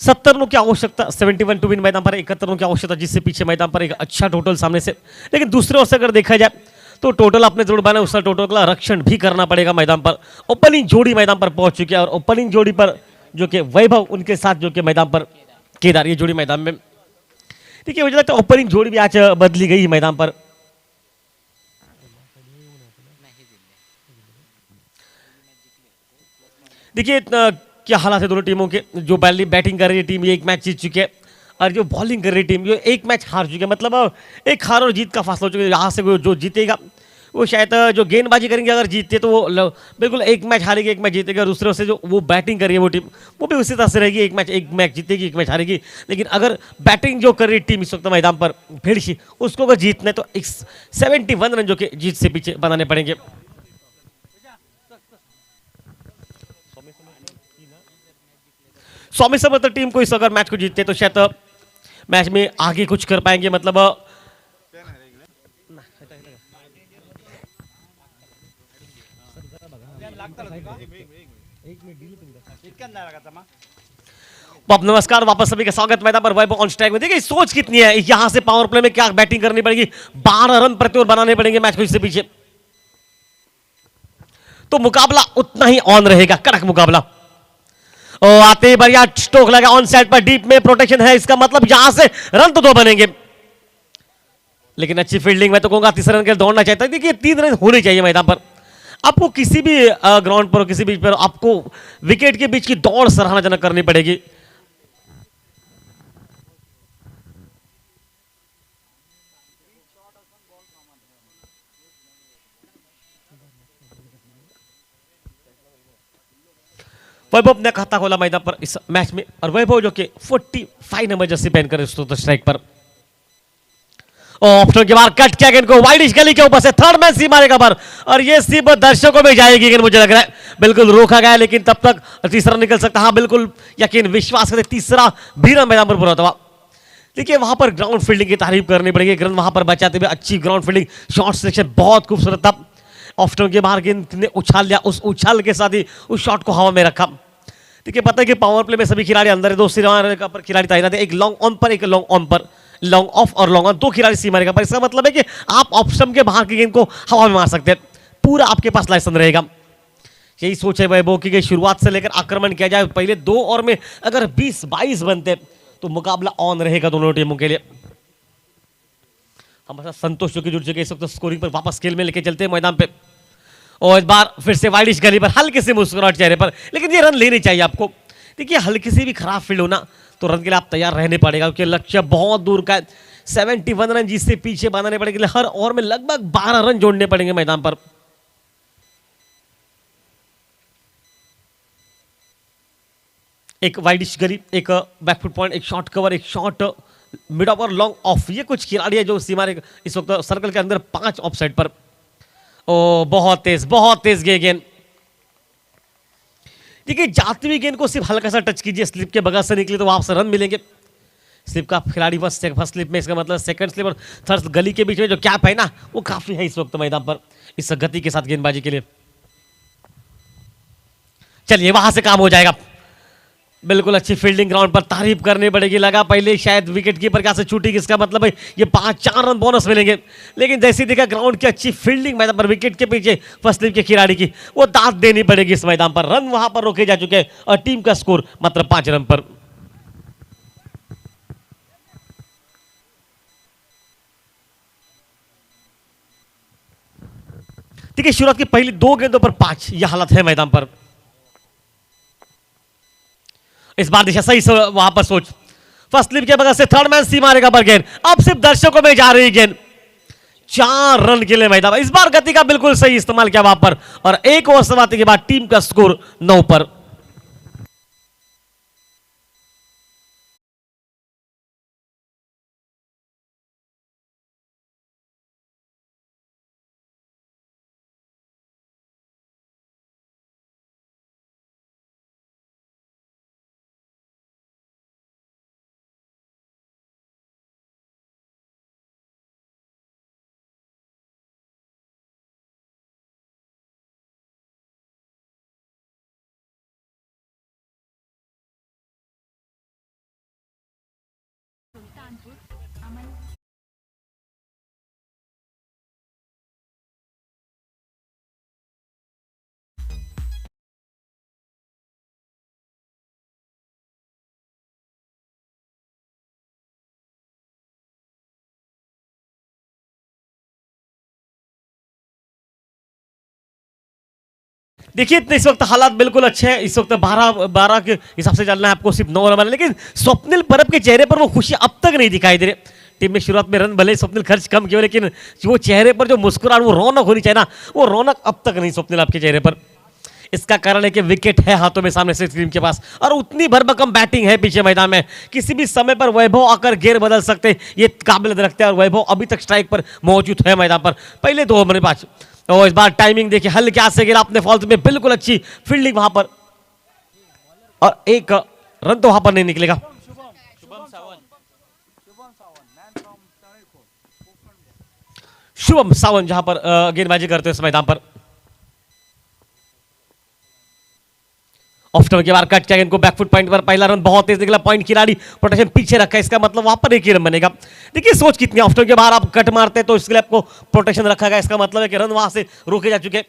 70 रनों की आवश्यकता, 71 टू विन मैदान पर 71 रनों की आवश्यकता, जिससे पीछे मैदान पर एक अच्छा टोटल सामने से। लेकिन दूसरे ओर से अगर देखा जाए तो टोटल आपने जरूर बनाया, उसका टोटल का रक्षण भी करना पड़ेगा मैदान पर। ओपनिंग जोड़ी मैदान पर पहुंच चुकी है और ओपनिंग जोड़ी पर जो कि वैभव, उनके साथ जो कि मैदान पर केदार, ये जोड़ी मैदान में। देखिए मुझे लगता है ओपनिंग जोड़ी भी आज बदली गई मैदान पर। देखिए क्या हालात है दोनों टीमों के। जो बैटिंग कर रही है टीम, ये एक मैच जीत चुकी है, और जो बॉलिंग कर रही टीम, ये एक मैच हार चुकी है। मतलब एक हार और जीत का फासला हो चुका है। यहाँ से जो जीतेगा वो शायद जो गेंदबाजी करेंगे अगर जीतते तो वो बिल्कुल एक मैच हारेगी, एक मैच जीतेगा। दूसरे से जो वो बैटिंग कर रही है वो टीम, वो भी उसी तरह से रहेगी, एक मैच जीतेगी, एक मैच हारेगी। लेकिन अगर बैटिंग जो कर रही टीम इस वक्त मैदान पर भिड़सी, उसको अगर जीतना है तो 71 रन जो कि जीत से पीछे बनाने पड़ेंगे। स्वामी समर्थ टीम को इस अगर मैच को जीतते तो शायद मैच में आगे कुछ कर पाएंगे। मतलब नमस्कार, वापस सभी का स्वागत मैदान पर वैभव ऑन स्ट्राइक में। देखिए सोच कितनी है, यहां से पावर प्ले में क्या बैटिंग करनी पड़ेगी, 12 रन प्रति ओवर बनाने पड़ेंगे मैच को इससे पीछे, तो मुकाबला उतना ही ऑन रहेगा, कड़क मुकाबला। और आते ही बढ़िया स्ट्रोक लगा ऑन साइड पर, डीप में प्रोटेक्शन है, इसका मतलब यहां से रन तो 2 बनेंगे। लेकिन अच्छी फील्डिंग, मैं तो कहूंगा तीसरे रन के लिए दौड़ना चाहता है। देखिए 3 रन होने चाहिए मैदान पर। आपको किसी भी ग्राउंड पर, किसी बीच पर आपको विकेट के बीच की दौड़ सराहनाजनक करनी पड़ेगी। वैभव ने खाता खोला मैदान पर इस मैच में, और वैभव जो कि 45 नंबर जर्सी पहनकर स्ट्राइक पर। ऑप्शन के बाहर कट किया गेंद को, वाइडिश गली के ऊपर से थर्ड मैन सी मारेगा पर, और ये सिर्फ दर्शकों में जाएगी गेंद, मुझे लग रहा है। बिल्कुल रोका गया, लेकिन तब तक तीसरा निकल सकता। हाँ बिल्कुल यकीन, विश्वास करते, तीसरा भी रन मैदान पर पूरा हुआ। देखिए वहां पर ग्राउंड फील्डिंग की तारीफ करनी पड़ेगी। रन वहां पर बचाते हुए अच्छी ग्राउंड फील्डिंग, शॉट सिलेक्शन बहुत खूबसूरत था। ऑफ्टन के बाहर गेंद ने उछाल लिया, उस उछाल के साथ ही उस शॉट को हवा में रखा। देखिए पता है कि पावर प्ले में सभी खिलाड़ी अंदर है, 2 सीमा पर खिलाड़ी तैनात है, एक लॉन्ग ऑन पर, एक long on per, long off और लॉन्ग ऑन, 2 खिलाड़ी सीमा रेखा पर। इसका मतलब है कि आप ऑप्शन के बाहर की गेंद को हवा में मार सकते हैं, पूरा आपके पास लाइसेंस रहेगा। यही सोच है वैभव की शुरुआत से लेकर आक्रमण किया जाए, पहले 2 ओवर में अगर 20-22 बनते तो मुकाबला ऑन रहेगा दोनों टीमों के लिए। हमारे साथ संतोष जो कि जुड़ चुके इस वक्त स्कोरिंग पर वापस खेल में लेके चलते हैं मैदान पे। और इस बार फिर से वाइडिश गली पर, हल्के से मुस्कुराहट चेहरे पर, लेकिन ये रन लेने चाहिए आपको। देखिए हल्की सी भी खराब फील्ड होना तो रन के लिए आप तैयार रहने पड़ेगा, क्योंकि लक्ष्य बहुत दूर का है। 71 रन जिससे पीछे बनाने पड़ेंगे, हर ओवर में लगभग 12 रन जोड़ने पड़ेंगे मैदान पर। एक वाइडिश गली, एक बैकफुट पॉइंट, एक शॉर्ट कवर, एक short mid over, long off, ये कुछ खिलाड़ी है जो सीमा इस वक्त सर्कल के अंदर 5 ऑफ साइड पर। ओ बहुत तेज गए गेंद। देखिए जाती हुई गेंद को सिर्फ हल्का सा टच कीजिए, स्लिप के बगल से निकले तो वहां से रन मिलेंगे। स्लिप का खिलाड़ी फर्स्ट स्लिप में, इसका मतलब सेकंड स्लिप और थर्ड गली के बीच में जो कैप है ना, वो काफी है इस वक्त मैदान पर इस गति के साथ गेंदबाजी के लिए। चलिए वहां से काम हो जाएगा। बिल्कुल अच्छी फील्डिंग, ग्राउंड पर तारीफ करनी पड़ेगी। लगा पहले शायद विकेट कीपर क्या से छूटेगी, इसका मतलब है ये 5-4 रन बोनस मिलेंगे। लेकिन जैसे देखा ग्राउंड की अच्छी फील्डिंग मैदान पर, विकेट के पीछे फर्स्ट स्लिप के खिलाड़ी की, वो दाद देनी पड़ेगी इस मैदान पर। रन वहां पर रोके जा चुके हैं और टीम का स्कोर मात्र 5 रन पर। देखिए शुरुआत की पहली 2 गेंदों पर 5, यह हालत है मैदान पर। इस बार दिशा सही से वहां पर सोच, फर्स्ट स्लिप के बगल से थर्ड मैन सी मारेगा पर गेंद, अब सिर्फ दर्शकों में जा रही गेंद। 4 रन के लिए मैदान, इस बार गति का बिल्कुल सही इस्तेमाल किया वहां पर, और 1 ओवर समाप्ति के बाद टीम का स्कोर 9 पर। देखिए इस वक्त हालात बिल्कुल अच्छे हैं। इस वक्त 12 के हिसाब से चलना है आपको, सिर्फ 9 रन बनाने, लेकिन स्वप्निल परब के चेहरे पर वो खुशी अब तक नहीं दिखाई दे रही। टीम में शुरुआत में रन भले स्वप्निल खर्च कम किए, लेकिन वो चेहरे पर जो मुस्कुराहट, वो रौनक होनी चाहिए ना, वो रौनक अब तक नहीं स्वप्निल आपके चेहरे पर। इसका कारण है कि विकेट है हाथों में सामने से टीम के पास, और उतनी भरभक्कम बैटिंग है पीछे मैदान में। किसी भी समय पर वैभव आकर गेर बदल सकते, ये काबिलियत रखते हैं, और वैभव अभी तक स्ट्राइक पर मौजूद है मैदान पर। पहले 2 ओवर में 5, और इस बार टाइमिंग देखिए, हल्के हाथ से गिरा अपने फॉल्स में, बिल्कुल अच्छी फील्डिंग वहां पर, और एक रन तो वहां पर नहीं निकलेगा। शुभम सावंत जहां पर गेंदबाजी करते हैं इस मैदान पर। ऑफ टर्न के बार कट किया इनको बैकफुट पॉइंट पर, पहला रन बहुत तेज निकला, पॉइंट खिलाड़ी प्रोटेक्शन पीछे रखा है, इसका मतलब वहां पर एक ही रन बनेगा। देखिए सोच कितनी, ऑफ टर्न के बाहर आप कट मारते हैं तो इसके लिए आपको प्रोटेक्शन रखा गया, इसका मतलब है कि रन वहां से रोके जा चुके।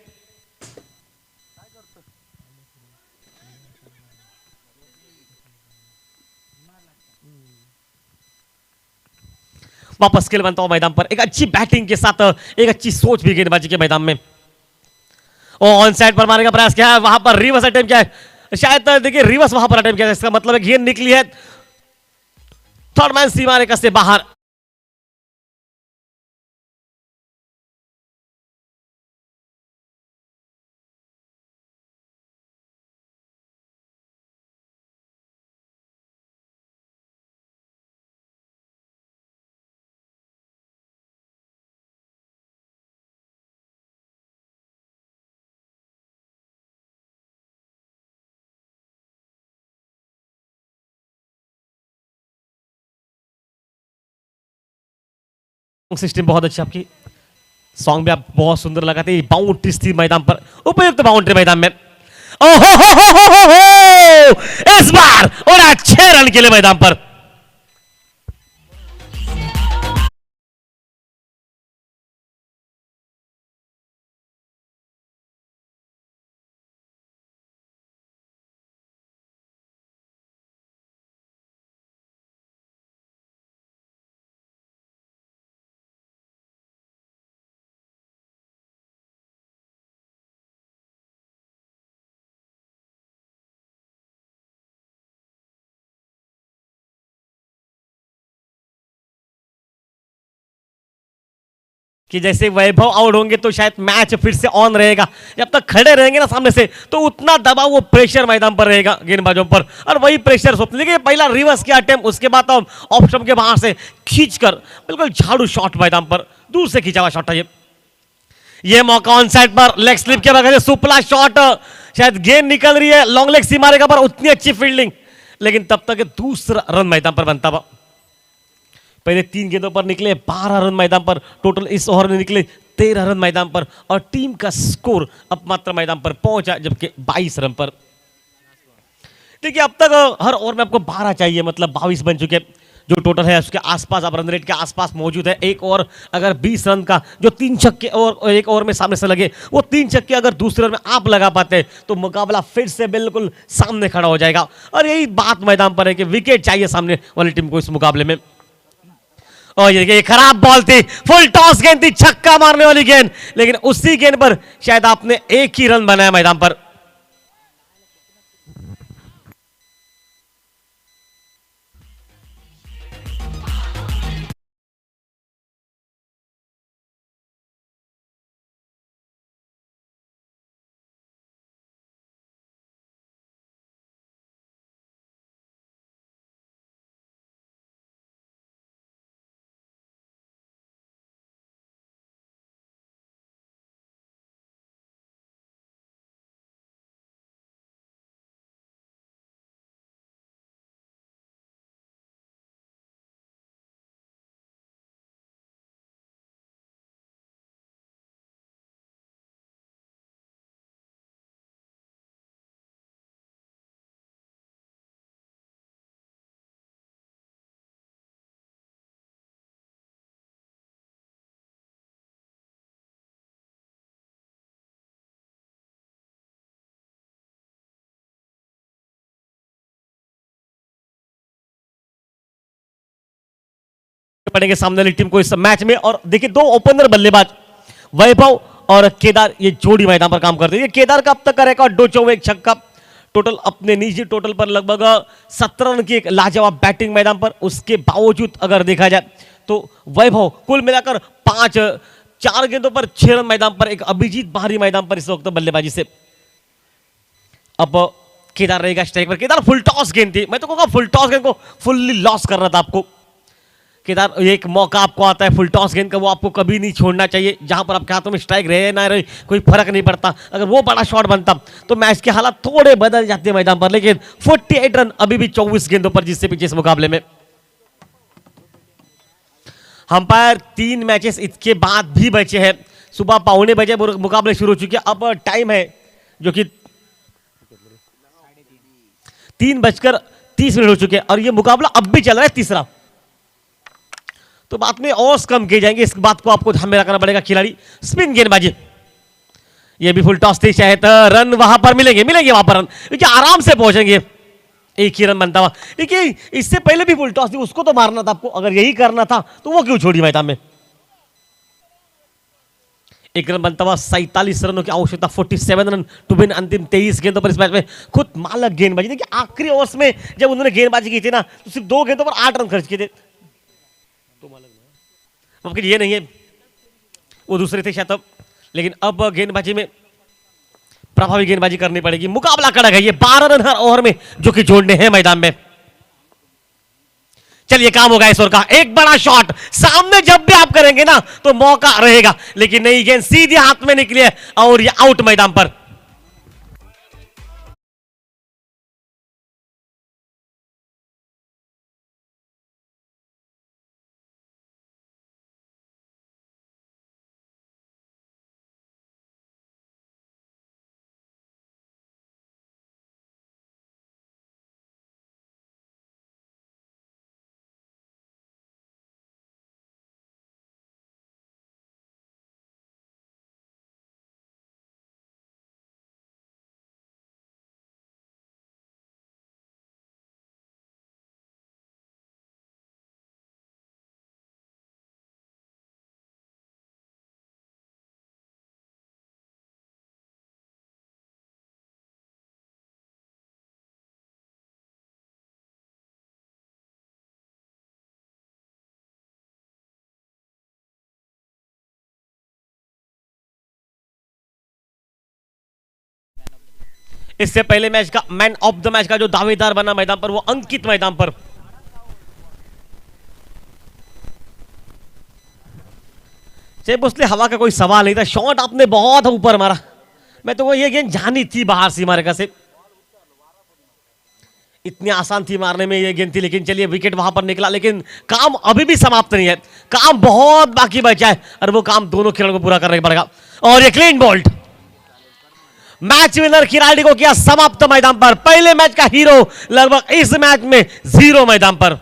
वापस खेल बनता हुआ मैदान पर, एक अच्छी बैटिंग के साथ एक अच्छी सोच भी गेंदबाजी के मैदान में। ऑन साइड पर मारने का प्रयास किया है, वहां पर रिवर्स अटेम्प्ट किया है, शायद देखिए रिवर्स वहां पर अटेम्प्ट किया है, इसका मतलब है गेंद निकली है थर्ड मैन सीमा रेखा से बाहर। सिस्टम बहुत अच्छी आपकी, सॉन्ग भी आप बहुत सुंदर लगाते, बाउंड्रीज थी मैदान पर, उपयुक्त बाउंड्री मैदान में। ओहो हो, इस बार और अच्छे रन के लिए मैदान पर। कि जैसे वैभव आउट होंगे तो शायद मैच फिर से ऑन रहेगा, जब तक खड़े रहेंगे ना सामने से तो उतना दबाव, वो प्रेशर मैदान पर रहेगा गेंदबाजों पर, और वही प्रेशर स्वप्न। देखिए पहला रिवर्स किया अटेम्प्ट, उसके बाद तो ऑप्शन के बाहर से खींचकर बिल्कुल झाड़ू शॉट मैदान पर, दूर से खींचा हुआ शॉट है ये मौका ऑन साइड पर लेग स्लिप के बगैर सुपला शॉट, शायद गेंद निकल रही है लॉन्ग लेग सीमा रेखा पर, उतनी अच्छी फील्डिंग, लेकिन तब तक दूसरा रन मैदान पर बनता हुआ। पहले 3 गेंदों पर निकले 12 रन मैदान पर, टोटल इस ओवर में निकले 13 रन मैदान पर, और टीम का स्कोर अब मात्र मैदान पर पहुंचा जबकि 22 रन पर। देखिए अब तक हर ओवर में आपको 12 चाहिए, मतलब 22 बन चुके, जो टोटल है उसके आसपास, आप रन रेट के आसपास मौजूद है। एक और अगर 20 रन का जो 3 छक्के और एक ओवर में सामने से लगे, वो 3 छक्के अगर दूसरे ओवर में आप लगा पाते तो मुकाबला फिर से बिल्कुल सामने खड़ा हो जाएगा, और यही बात मैदान पर है कि विकेट चाहिए सामने वाली टीम को इस मुकाबले में। और ये खराब बॉल थी, फुल टॉस गेंद थी, छक्का मारने वाली गेंद, लेकिन उसी गेंद पर शायद आपने एक ही रन बनाया मैदान पर। पड़ेंगे सामने वाली टीम को इस मैच में। और देखिए दो ओपनर बल्लेबाज वैभव और केदार ये जोड़ी मैदान पर काम करते हैं। ये केदार का अब तक का रिकॉर्ड 2 चौके 1 छक्का, टोटल अपने निजी टोटल पर लगभग 17 रन की एक लाजवाब बैटिंग मैदान पर। उसके बावजूद अगर देखा जाए तो वैभव कुल मिलाकर 4 गेंदों पर 6 रन मैदान पर, एक अभिजीत बाहरी मैदान पर इस वक्त बल्लेबाजी से। अब केदार रहेगा स्ट्राइक पर। केदार फुल टॉस गेंद थी, मैं तो कहूंगा फुल टॉस गेंद को फुल्ली लॉस करना था आपको। केदार एक मौका आपको आता है फुल टॉस गेंद का, वो आपको कभी नहीं छोड़ना चाहिए। जहां पर आपके हाथों में स्ट्राइक रहे ना रहे कोई फर्क नहीं पड़ता। अगर वो बड़ा शॉट बनता तो मैच के हालात थोड़े बदल जाते मैदान पर। लेकिन 48 रन अभी भी 24 गेंदों पर जिससे पीछे इस मुकाबले में। अंपायर 3 मैचेस इसके बाद भी बचे हैं। सुबह 5:15 बजे मुकाबले शुरू हो चुके हैं। अब टाइम है जो कि 3:30 हो चुके हैं और ये मुकाबला अब भी चल रहा है तीसरा। तो बात में और कम किए जाएंगे, इस बात को आपको ध्यान में रखना पड़ेगा। खिलाड़ी स्पिन गेंदबाजी, ये भी फुल टॉस थी, चाहे तो रन वहां पर मिलेंगे वहां पर रन, क्योंकि आराम से पहुंचेंगे। एक ही रन बनता हुआ। देखिए इससे पहले भी फुल टॉस थी, उसको तो मारना था आपको। अगर यही करना था तो वो क्यों छोड़ी मैदान में। एक रन बनता हुआ, 47 रनों की आवश्यकता, 47 रन टू विन अंतिम 23 गेंदों पर इस मैच में। खुद मालक गेंदबाजी, देखिए आखिरी ओवर्स में जब उन्होंने गेंदबाजी की थी ना तो सिर्फ 2 गेंदों पर 8 रन खर्च किए थे। तो ये नहीं है, वो दूसरे थे शायद तब। लेकिन अब गेंदबाजी में प्रभावी गेंदबाजी करनी पड़ेगी। मुकाबला कड़क है, ये 12 रन हर ओवर में जो कि जोड़ने हैं मैदान में। चलिए काम होगा इस ओवर का। एक बड़ा शॉट सामने जब भी आप करेंगे ना तो मौका रहेगा, लेकिन नहीं, गेंद सीधे हाथ में निकली है और ये आउट मैदान पर। इससे पहले मैच का मैन ऑफ द मैच का जो दावेदार बना मैदान पर वो अंकित मैदान पर। भोसले हवा का कोई सवाल नहीं था, शॉट आपने बहुत ऊपर मारा। मैं तो वो ये गेंद जानी थी बाहर सीमा रेखा से, इतनी आसान थी मारने में ये गेंद थी। लेकिन चलिए विकेट वहां पर निकला, लेकिन काम अभी भी समाप्त नहीं है, काम बहुत बाकी बचा है और वो काम दोनों खिलाड़ियों को पूरा करने पड़ेगा। और ये क्लीन बोल्ट, मैच विनर खिलाड़ी को किया समाप्त मैदान पर। पहले मैच का हीरो लगभग इस मैच में 0 मैदान पर।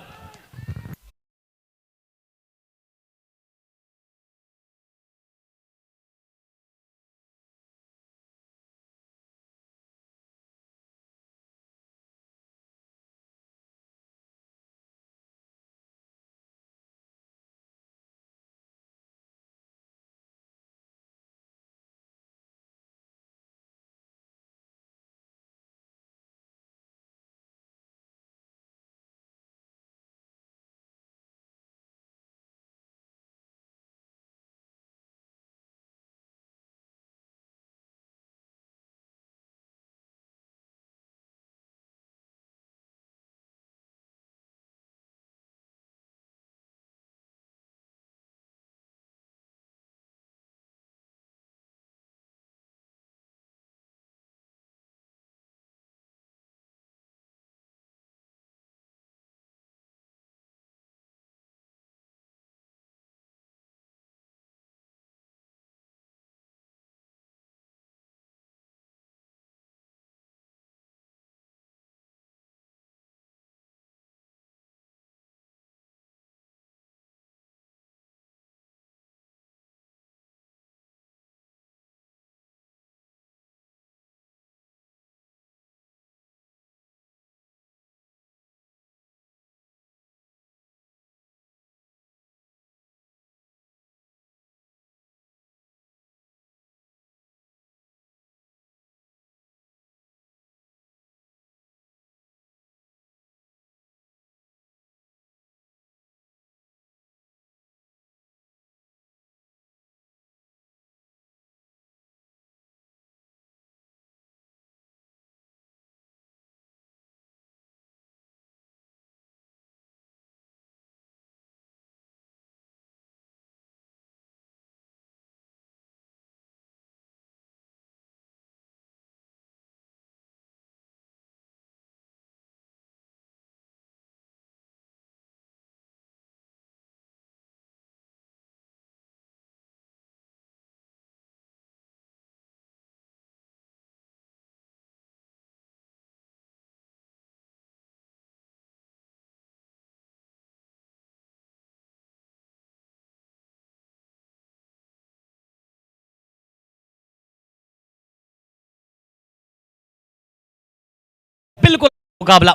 मुकाबला।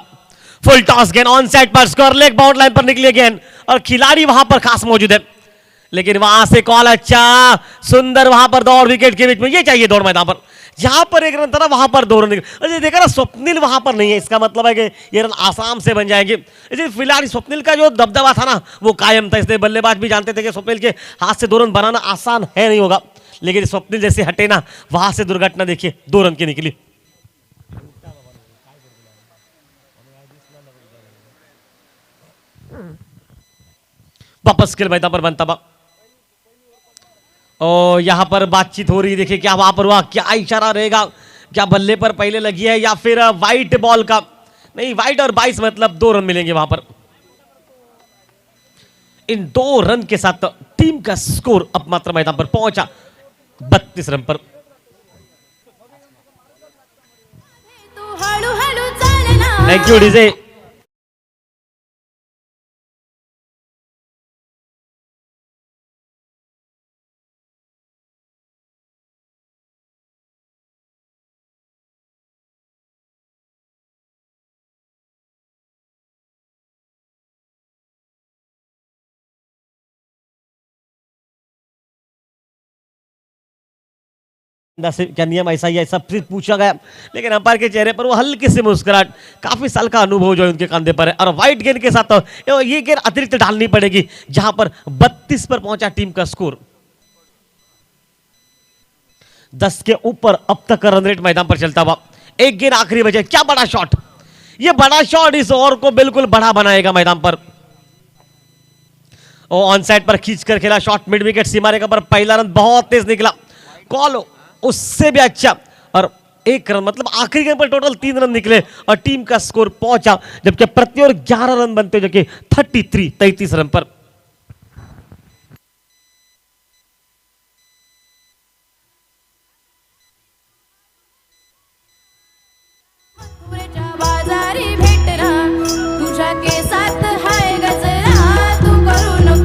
फुल टॉस गेंद ऑन साइड पर, स्कोर लेग बाउंड लाइन पर निकली गेंद और खिलाड़ी वहां पर खास मौजूद है, लेकिन वहां से कॉल अच्छा सुंदर, वहां पर दौड़ विकेट के बीच में, ये चाहिए दौड़ मैदान पर, जहां पर एक रन था वहां पर 2 रन निकले। देखा ना, स्वप्निल वहां पर नहीं है, इसका मतलब है कि ये रन आसाम से बन जाएंगे। फिलहाल स्वप्निल का जो दबदबा था ना वो कायम था, इसलिए बल्लेबाज भी जानते थे कि स्वप्निल के हाथ से 2 रन बनाना आसान है नहीं होगा, लेकिन स्वप्निल जैसे हटे ना वहां से दुर्घटना देखिए 2 रन की निकली। वापस खेल मैदान पर बनता बा और यहां पर बातचीत हो रही है, देखिए क्या वहां पर हुआ, क्या इशारा रहेगा, क्या बल्ले पर पहले लगी है या फिर वाइट बॉल का, नहीं वाइट और 22 मतलब 2 रन मिलेंगे वहां पर। इन 2 रन के साथ टीम का स्कोर अब मात्र मैदान पर पहुंचा 32 run per. Thank you DJ. क्या नियम ऐसा ही है, सब पूछा गया, लेकिन अंपायर के चेहरे पर वो हल्की सी मुस्कुराहट, काफी साल का अनुभव जो है उनके कंधे पर है। और व्हाइट गेंद के साथ ये गेंद अतिरिक्त डालनी पड़ेगी, जहां पर 32 पर पहुंचा टीम का स्कोर। 10 के ऊपर अब तक रन रेट मैदान पर चलता हुआ। एक गेंद आखिरी बचे, क्या बड़ा शॉट, ये बड़ा शॉट इस ओवर को बिल्कुल बड़ा बनाएगा मैदान पर। ऑन साइड पर खींचकर खेला शॉट, मिड विकेट सीमा रेखा पर, पहला रन बहुत तेज निकला, कॉल उससे भी अच्छा, और 1 रन मतलब आखिरी गेंद पर टोटल 3 रन निकले और टीम का स्कोर पहुंचा, जबकि प्रति ओवर 11 रन बनते, जो कि 33 रन पर। बाजारी भेटना तुझ्या केसात हाय गजरा, तू करू नको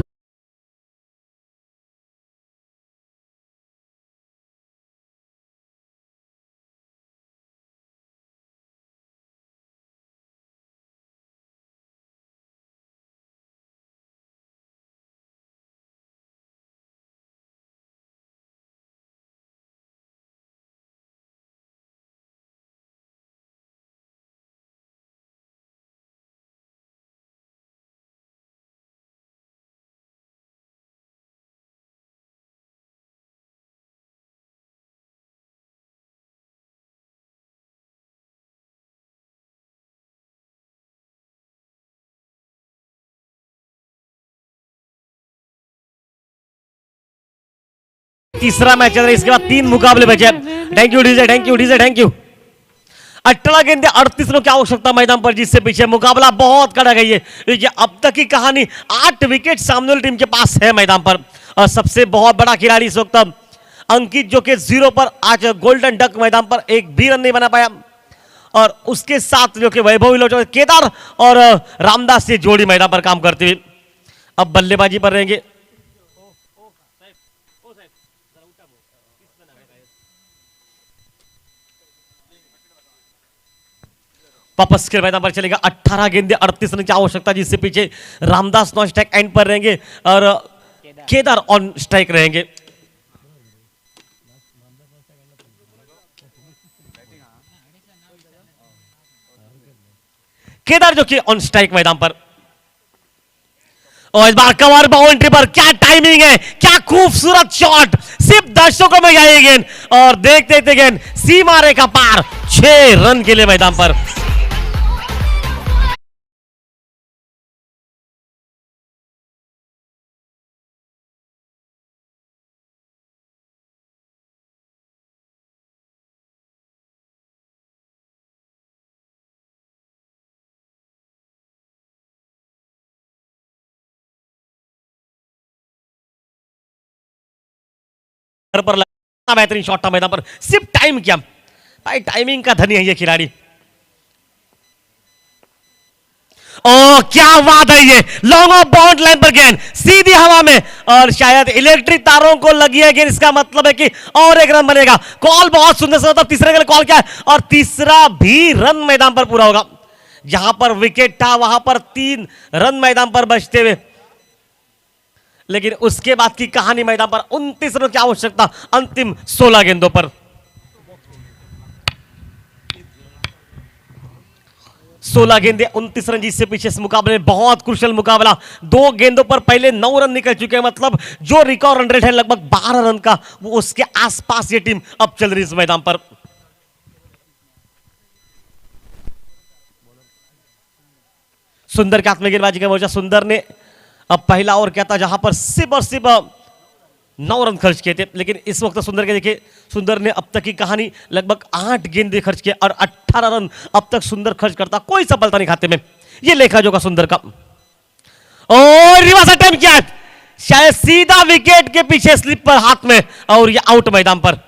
तीसरा मैच चल रहा है, इसके बाद 3 मुकाबले बचे। Thank you DJ, thank you DJ, thank you. 18 गेंदे 38 रनों की आवश्यकता मैदान पर, जिससे पीछे मुकाबला बहुत कड़ा गई है। देखिए अब तक की कहानी, 8 विकेट सामने वाली टीम के पास है मैदान पर, और सबसे बहुत बड़ा खिलाड़ी इस वक्त अंकित, जो कि 0 पर आज गोल्डन डक मैदान पर एक भी रन नहीं बना पाया, और उसके साथ जो कि वैभव विलोचन, केदार और रामदास से जोड़ी मैदान पर काम करते हुए अब बल्लेबाजी पर रहेंगे। वापस खेल मैदान पर चलेगा। 18 गेंदे 38 रन की आवश्यकता, जिससे पीछे रामदास नॉन स्ट्राइक एंड पर रहेंगे और केदार ऑन स्ट्राइक रहेंगे। केदार जो कि ऑन स्ट्राइक मैदान पर, और इस बार कवर बाउंड्री पर, क्या टाइमिंग है, क्या खूबसूरत शॉट, सिर्फ दर्शकों में जाएगी गेंद और देखते देखते गेंद सीमा रेखा पार, 6 रन के लिए मैदान पर। पर बेहतरीन शॉट था मैदान पर, सिर्फ टाइम किया भाई, टाइमिंग का धनी है ये खिलाड़ी। ओ क्या बात है, ये लॉन्ग ऑफ बाउंड लाइन पर गेंद सीधी हवा में, और शायद इलेक्ट्रिक तारों को लगी है गेंद, इसका मतलब है कि और 1 रन बनेगा। कॉल बहुत सुंदर सा था, तीसरे के लिए कॉल क्या है, और तीसरा भी रन मैदान पर पूरा होगा। जहां पर विकेट था वहां पर 3 रन मैदान पर बचते हुए, लेकिन उसके बाद की कहानी मैदान पर 29 रन की आवश्यकता अंतिम 16 गेंदों पर। 16 गेंदे 29 रन, जिससे पीछे इस मुकाबले में बहुत क्रुशियल मुकाबला। 2 गेंदों पर पहले 9 रन निकल चुके हैं, मतलब जो रिकॉर्ड रन रेट है लगभग 12 रन का, वो उसके आसपास ये टीम अब चल रही है इस मैदान पर। सुंदर के हाथ में गेंदबाजी का मोर्चा। सुंदर ने अब पहला ओवर किया था जहां पर सिर्फ और सिर्फ 9 रन खर्च किए थे, लेकिन इस वक्त सुंदर के देखिए, सुंदर ने अब तक की कहानी लगभग 8 गेंदे खर्च किए और 18 रन अब तक सुंदर खर्च करता, कोई सफलता नहीं खाते में। ये लेखा जोखा सुंदर का। और रिवर्स अटेम्प्ट किया, शायद सीधा विकेट के पीछे स्लिप पर हाथ में, और ये आउट मैदान पर।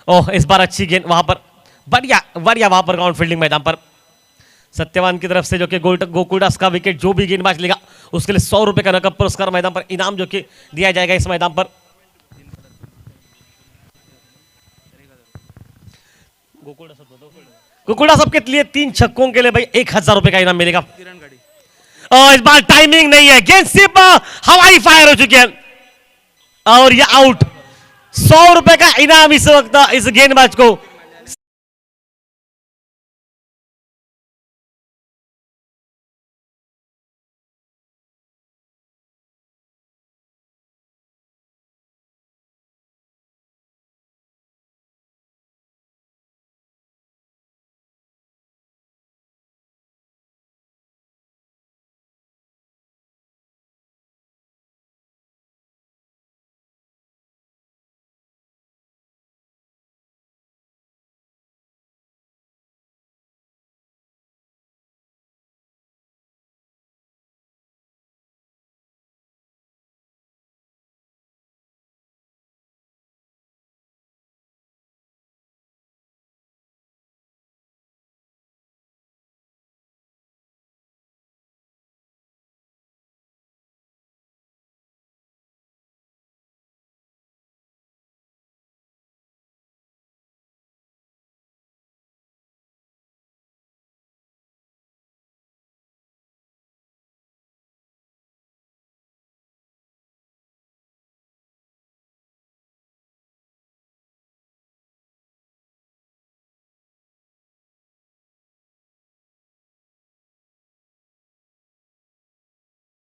ओह, इस बार अच्छी गेंद वहां पर, बढ़िया बढ़िया वहां पर ग्राउंड फील्डिंग मैदान पर। सत्यवान की तरफ से जो कि गोकुलदास का विकेट, जो भी गेंदबाज लेगा उसके लिए 100 रुपए का नकद पुरस्कार मैदान पर इनाम जो कि दिया जाएगा इस मैदान पर। गोकुलदास सबके लिए 3 छक्कों के लिए भाई 1000 रुपए का इनाम मिलेगा। और इस बार टाइमिंग नहीं है, गेंद सिर्फ हवाई फायर हो चुकी है और ये आउट। 100 रुपए का इनाम इस वक्त इस गेंदबाज को।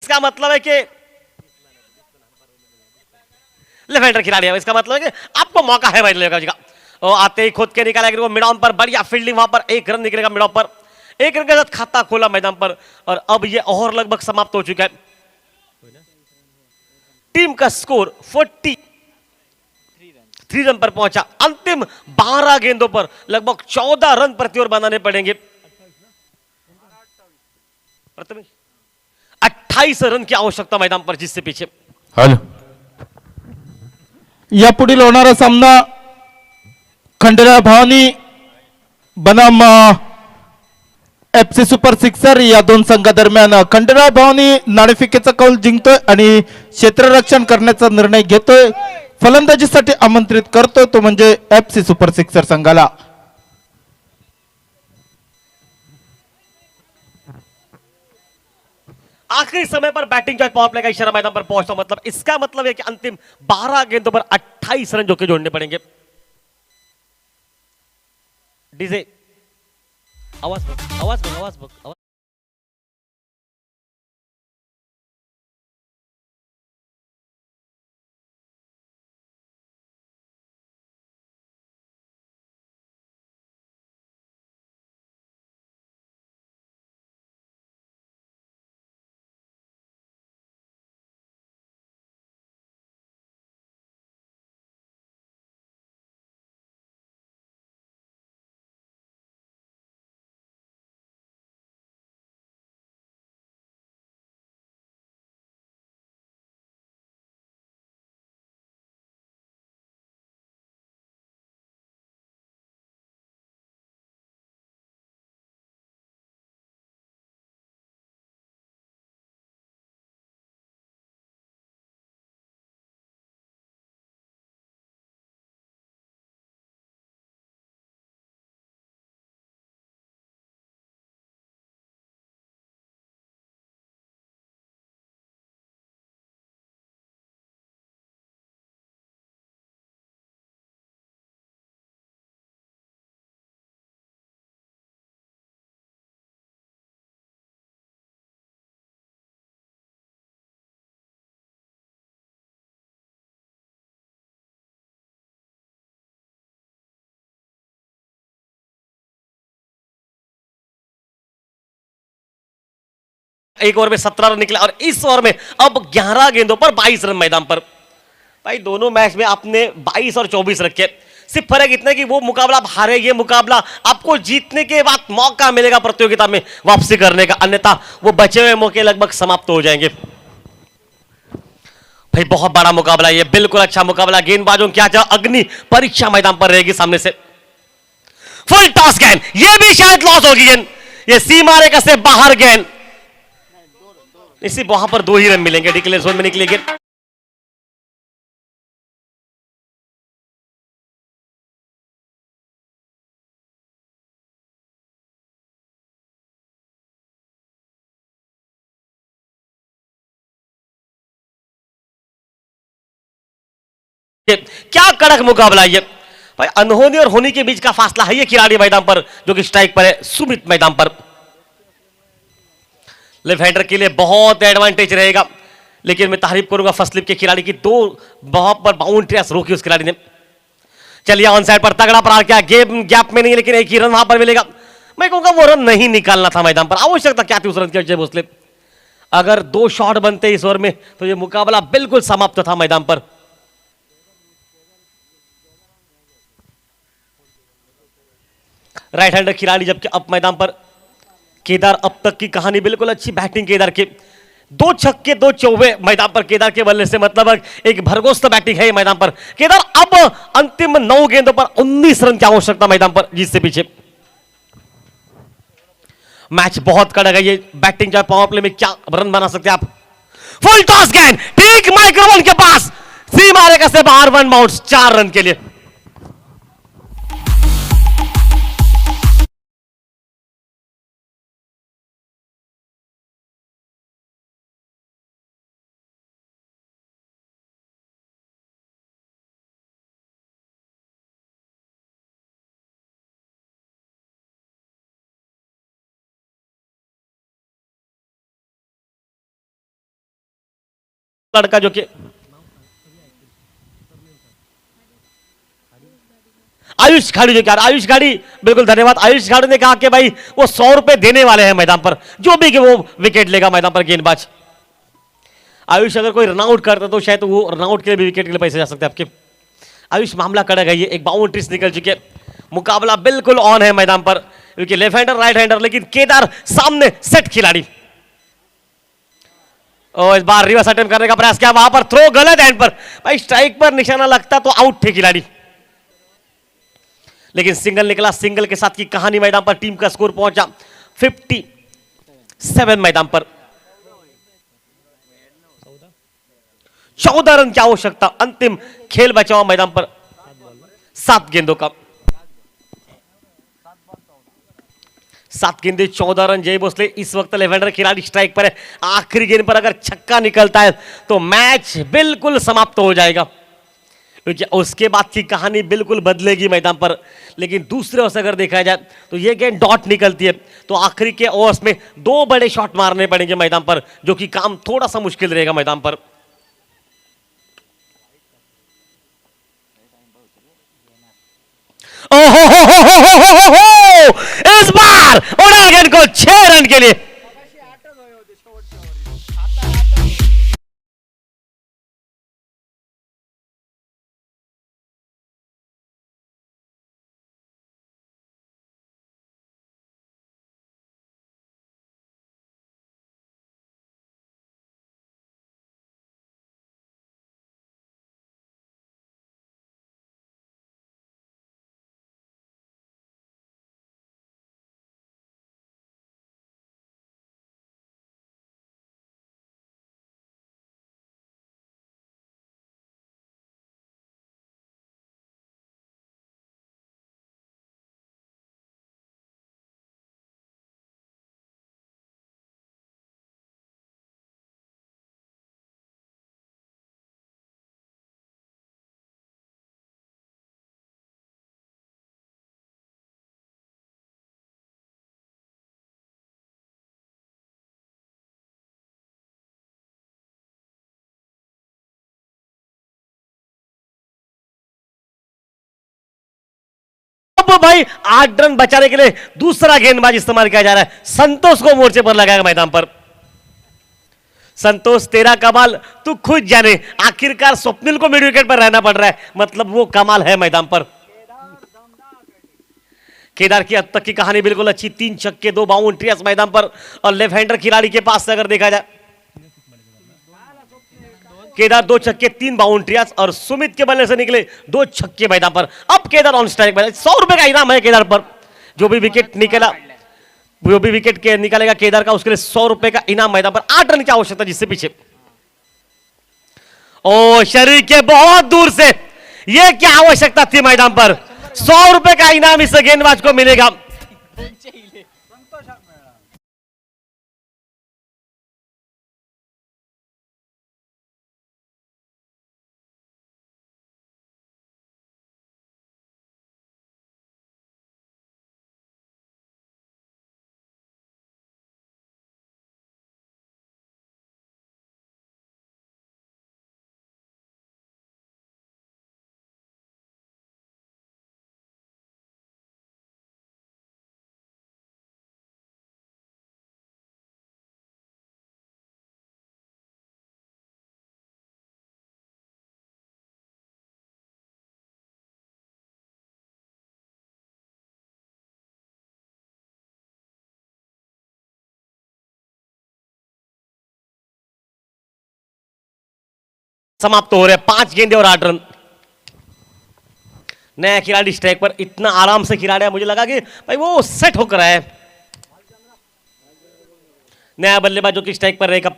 इसका मतलब है कि लेफ्ट हैंडर खिलाड़ी है, इसका मतलब है कि आपको मौका है भाई लेगा जी का। और आते ही खुद के निकाला वो मिड ऑन पर, बढ़िया फील्डिंग वहां पर, 1 रन निकलेगा मिड ऑन पर, 1 रन के साथ खाता खोला मैदान पर। और अब ये ओवर लगभग समाप्त हो चुका है। टीम का स्कोर 43 रन पर पहुंचा। अंतिम 12 गेंदों पर लगभग 14 रन प्रति ओवर बनाने पड़ेंगे। 28 रन की आवश्यकता मैदान पर, जिससे पीछे हॅलो यापुढील होणारा सामना खंडेराव भवानी बनाम FC सुपर सिक्सर या 2 संघादरम्यान खंडेराव भवानी नाणेफेकीचा कौल जिंकतोय आणि क्षेत्ररक्षण करण्याचा निर्णय घेतोय। फलंदाजीसाठी आमंत्रित करतोय तो म्हणजे FC सुपर सिक्सर संघाला। आखिरी समय पर बैटिंग जो पावर प्ले का इशारा मैदान पर पहुंचता, मतलब इसका मतलब है कि अंतिम 12 गेंदों पर 28 रन जो कि जोड़ने पड़ेंगे। डीजे आवाज बक, आवाज बक, आवाज बक, आवाज। एक ओवर में 17 रन निकला और इस ओवर में अब 11 गेंदों पर 22 रन मैदान पर। भाई दोनों मैच में आपने 22 और 24 रखे, सिर्फ फर्क इतना कि वो मुकाबला आप हारे, ये मुकाबला आपको जीतने के बाद मौका मिलेगा प्रतियोगिता में वापसी करने का, अन्यथा वो बचे हुए मौके लगभग समाप्त हो जाएंगे। भाई बहुत बड़ा मुकाबला, ये बिल्कुल अच्छा मुकाबला। गेंदबाजों क्या चाह अग्नि परीक्षा मैदान पर रहेगी सामने से। फुल टॉस गेंद, ये भी शायद लॉस होगी गेंद, ये सीमा रेखा से बाहर गेंद। इसी वहां पर 2 ही रन मिलेंगे, डिक्लेयर जोन में निकलेंगे। क्या कड़क मुकाबला ये भाई, अनहोनी और होनी के बीच का फासला है ये खिलाड़ी मैदान पर जो कि स्ट्राइक पर है सुमित मैदान पर। लेफ्ट हैंडर के लिए बहुत एडवांटेज रहेगा, लेकिन मैं तारीफ करूंगा फर्स्ट स्लिप के खिलाड़ी की, 2 बहुत पर बाउंड्रीज रोकी उस खिलाड़ी ने। चलिए ऑन साइड पर तगड़ा प्रहार किया, गेम गैप में नहीं, लेकिन एक ही रन वहां पर मिलेगा। मैं कहूंगा वो रन नहीं निकालना था मैदान पर, आवश्यकता क्या थी उस रन की अजय भोसले। अगर 2 शॉट बनते इस ओवर में तो ये मुकाबला बिल्कुल समाप्त था मैदान पर। राइट हैंडर खिलाड़ी जबकि अब मैदान पर केदार, अब तक की कहानी बिल्कुल अच्छी बैटिंग केदार के, 2 छक्के 2 चौबे मैदान पर केदार के बल्ले से, मतलब एक भरघोस्त बैटिंग है मैदान पर। केदार अब अंतिम 9 गेंदों पर 19 रन की आवश्यकता मैदान पर जीत से पीछे। मैच बहुत कड़क है, ये बैटिंग जो पावर प्ले में क्या रन बना सकते आप। फुल टॉस गेंद ठीक माइक्रोवन के पास, सीमा रेखा से बाहर, 1 बाउंड 4 रन के लिए। लड़का जो कि आयुष खाड़ी, जो क्या आयुष खाड़ी, बिल्कुल धन्यवाद। आयुष खाड़ी ने कहा कि भाई वो 100 रुपए देने वाले हैं मैदान पर, जो भी कि वो विकेट लेगा मैदान पर गेंदबाज। आयुष अगर कोई रनआउट करता तो शायद वो रनआउट के लिए भी विकेट के लिए पैसे जा सकते हैं आपके। आयुष मामला कड़क है, ये एक बाउंड्रीज निकल चुके, मुकाबला बिल्कुल ऑन है मैदान पर, क्योंकि लेफ्ट हैंडर राइट हैंडर, लेकिन केदार सामने सेट खिलाड़ी। और इस बार रिवर्स अटेम्प्ट करने का प्रयास किया, वहां पर थ्रो गलत एंड पर, भाई स्ट्राइक पर निशाना लगता तो आउट थे खिलाड़ी, लेकिन सिंगल निकला। सिंगल के साथ की कहानी मैदान पर, टीम का स्कोर पहुंचा 57 मैदान पर। 14 रन की आवश्यकता, अंतिम खेल बचाओ मैदान पर 7 गेंदों का। 7 गेंदे 14 रन जय भोसले। इस वक्त लेफ्ट हैंडर खिलाड़ी स्ट्राइक पर है। आखिरी गेंद पर अगर छक्का निकलता है तो मैच बिल्कुल समाप्त हो जाएगा, क्योंकि उसके बाद की कहानी बिल्कुल बदलेगी मैदान पर। लेकिन दूसरे ओर से अगर देखा जाए तो यह गेंद डॉट निकलती है तो आखिरी के ओवर्स में 2 बड़े शॉट मारने पड़ेंगे मैदान पर, जो कि काम थोड़ा सा मुश्किल रहेगा मैदान पर। ओहो, इस बार उड़ा गेंद को 6 रन के लिए। अब भाई 8 रन बचाने के लिए दूसरा गेंदबाज इस्तेमाल किया जा रहा है। संतोष को मोर्चे पर लगाएगा मैदान पर। संतोष, तेरा कमाल तू खुद जाने। आखिरकार स्वप्निल को मिड विकेट पर रहना पड़ रहा है, मतलब वो कमाल है मैदान पर। केदार की अब तक की कहानी बिल्कुल अच्छी। 3 छक्के 2 बाउंड्रीज मैदान पर, और लेफ्ट हैंडर खिलाड़ी के पास से अगर देखा जाए केदार 2 छक्के 3 बाउंड्रीज, और सुमित के बल्ले से निकले 2 छक्के मैदान पर। अब केदार ऑन स्ट्राइक पर। 100 रुपए का इनाम है केदार पर। जो भी विकेट निकला, जो भी विकेट के निकालेगा केदार का, उसके लिए 100 रुपए का इनाम मैदान पर। 8 रन की आवश्यकता जिससे पीछे। ओ शरीर के बहुत दूर से, यह क्या आवश्यकता थी मैदान पर। 100 रुपए का इनाम इस गेंदबाज को मिलेगा। समाप्त हो रहे हैं। 5 गेंदे और 8 रन। नया खिलाड़ी स्ट्राइक पर। इतना आराम से खिलाड़ी है, मुझे लगा कि भाई वो सेट होकर आया है। नया बल्लेबाज जो कि स्ट्राइक पर रहेगा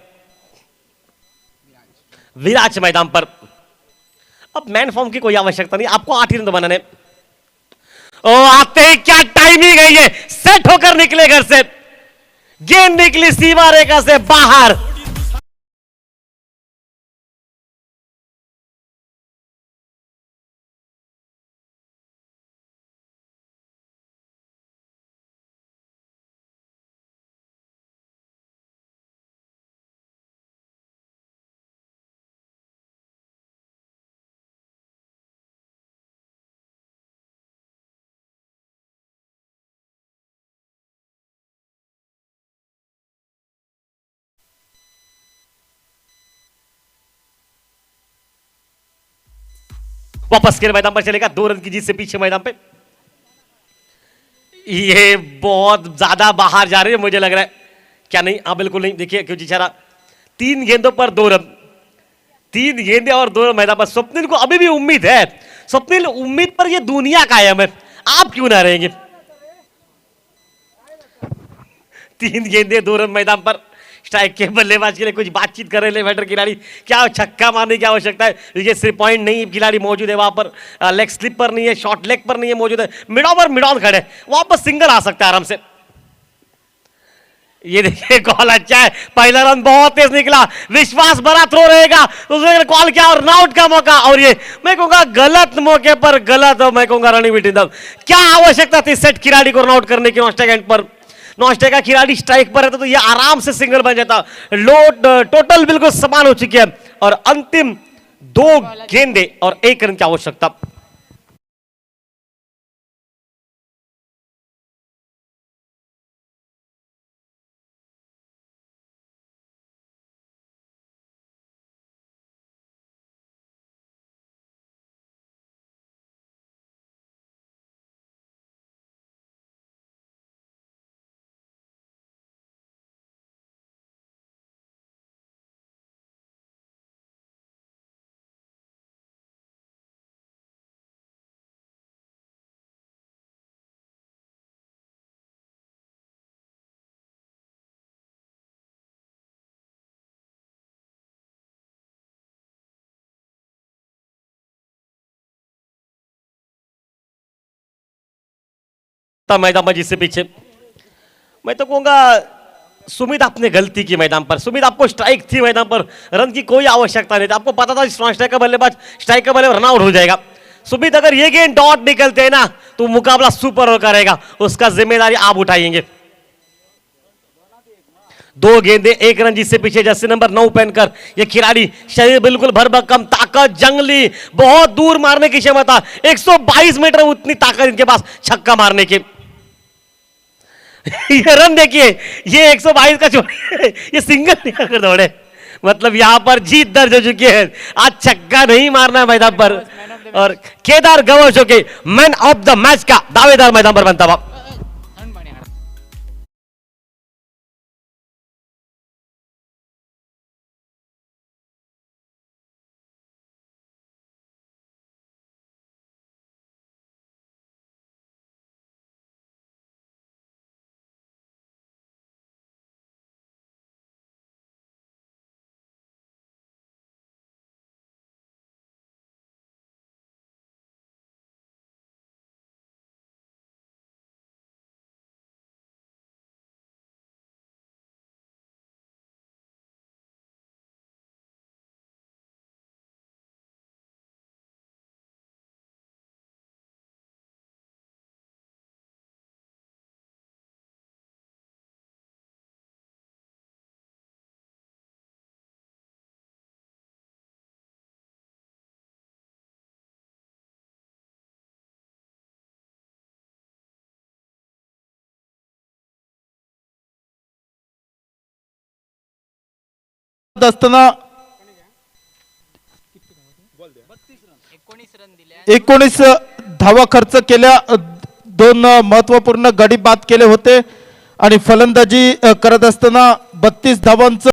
विराज मैदान पर। अब मैन फॉर्म की कोई आवश्यकता नहीं, आपको 8 ही रन तो बनाने। ओ आते ही क्या टाइमिंग है ये। सेट होकर निकले घर से, गेंद निकली सीमा रेखा से बाहर। वापस के मैदान पर चलेगा। 2 रन की जीत से पीछे मैदान पे। ये बहुत ज्यादा बाहर जा रही है मुझे लग रहा है। क्या नहीं? हाँ बिल्कुल नहीं। देखिए क्यों जिचारा 3 गेंदों पर 2 रन। 3 गेंदे और 2 रन मैदान पर। स्वप्निल को अभी भी उम्मीद है। स्वप्निल, उम्मीद पर ये दुनिया कायम है, आप क्यों ना रहेंगे? 3 गेंदे 2 रन मैदान पर। स्ट्राइक के बल्लेबाज के लिए कुछ बातचीत कर रहे हैं खिलाड़ी। क्या छक्का मारने की आवश्यकता है? ये सिर्फ पॉइंट नहीं, खिलाड़ी मौजूद है वहां पर। लेग स्लिप पर नहीं है, शॉर्ट लेग पर नहीं है, मौजूद है। मिड ऑन खड़े, वहां पर सिंगल आ सकता है आराम से। ये देखिए कॉल अच्छा है, पहला रन बहुत तेज निकला, विश्वास भरा थ्रो रहेगा, दूसरे कॉल किया और नॉट का मौका, और ये मैं कहूंगा गलत मौके पर गलत, मैं कहूंगा रनिंग बिटवीन दम। क्या आवश्यकता थी सेट खिलाड़ी को नॉट करने की, नॉस्टे एंड पर नॉस्टे का खिलाड़ी स्ट्राइक पर रहता तो ये आराम से सिंगल बन जाता। लोड टोटल बिल्कुल समान हो चुकी है और अंतिम 2 गेंदे और 1 रन की आवश्यकता। मैदान में जिससे पीछे मैं तो कहूंगा सुमित आपने गलती की मैदान पर। सुमित आपको स्ट्राइक थी मैदान पर, रन की कोई आवश्यकता नहीं थी, आपको पता था स्ट्राइक का बल्लेबाज स्ट्राइक का बल्लेबाज रन आउट हो जाएगा। सुमित अगर ये गेंद डॉट निकलते हैं ना तो मुकाबला सुपर ओवर करेगा, उसका जिम्मेदारी आप उठाएंगे। 2 गेंदे 1 रन जिससे पीछे जर्सी नंबर 9 पहनकर ये खिलाड़ी, शरीर बिल्कुल भरभक्कम, ताकत जंगली, बहुत दूर मारने की क्षमता, 122 मीटर उतनी ताकत इनके पास छक्का मारने की। ये रन देखिए, ये 122 का छोड़ ये सिंगल निकल कर दौड़े, मतलब यहां पर जीत दर्ज हो चुकी है। आज छक्का नहीं मारना है मैदान पर और केदार गवश होके मैन ऑफ द मैच का दावेदार मैदान पर बनता हुआ। असताना 19 धावा खर्च केल्या, 2 महत्वपूर्ण गडी बाद केले होते आणि फलंदाजी करत असताना 32 धावांचं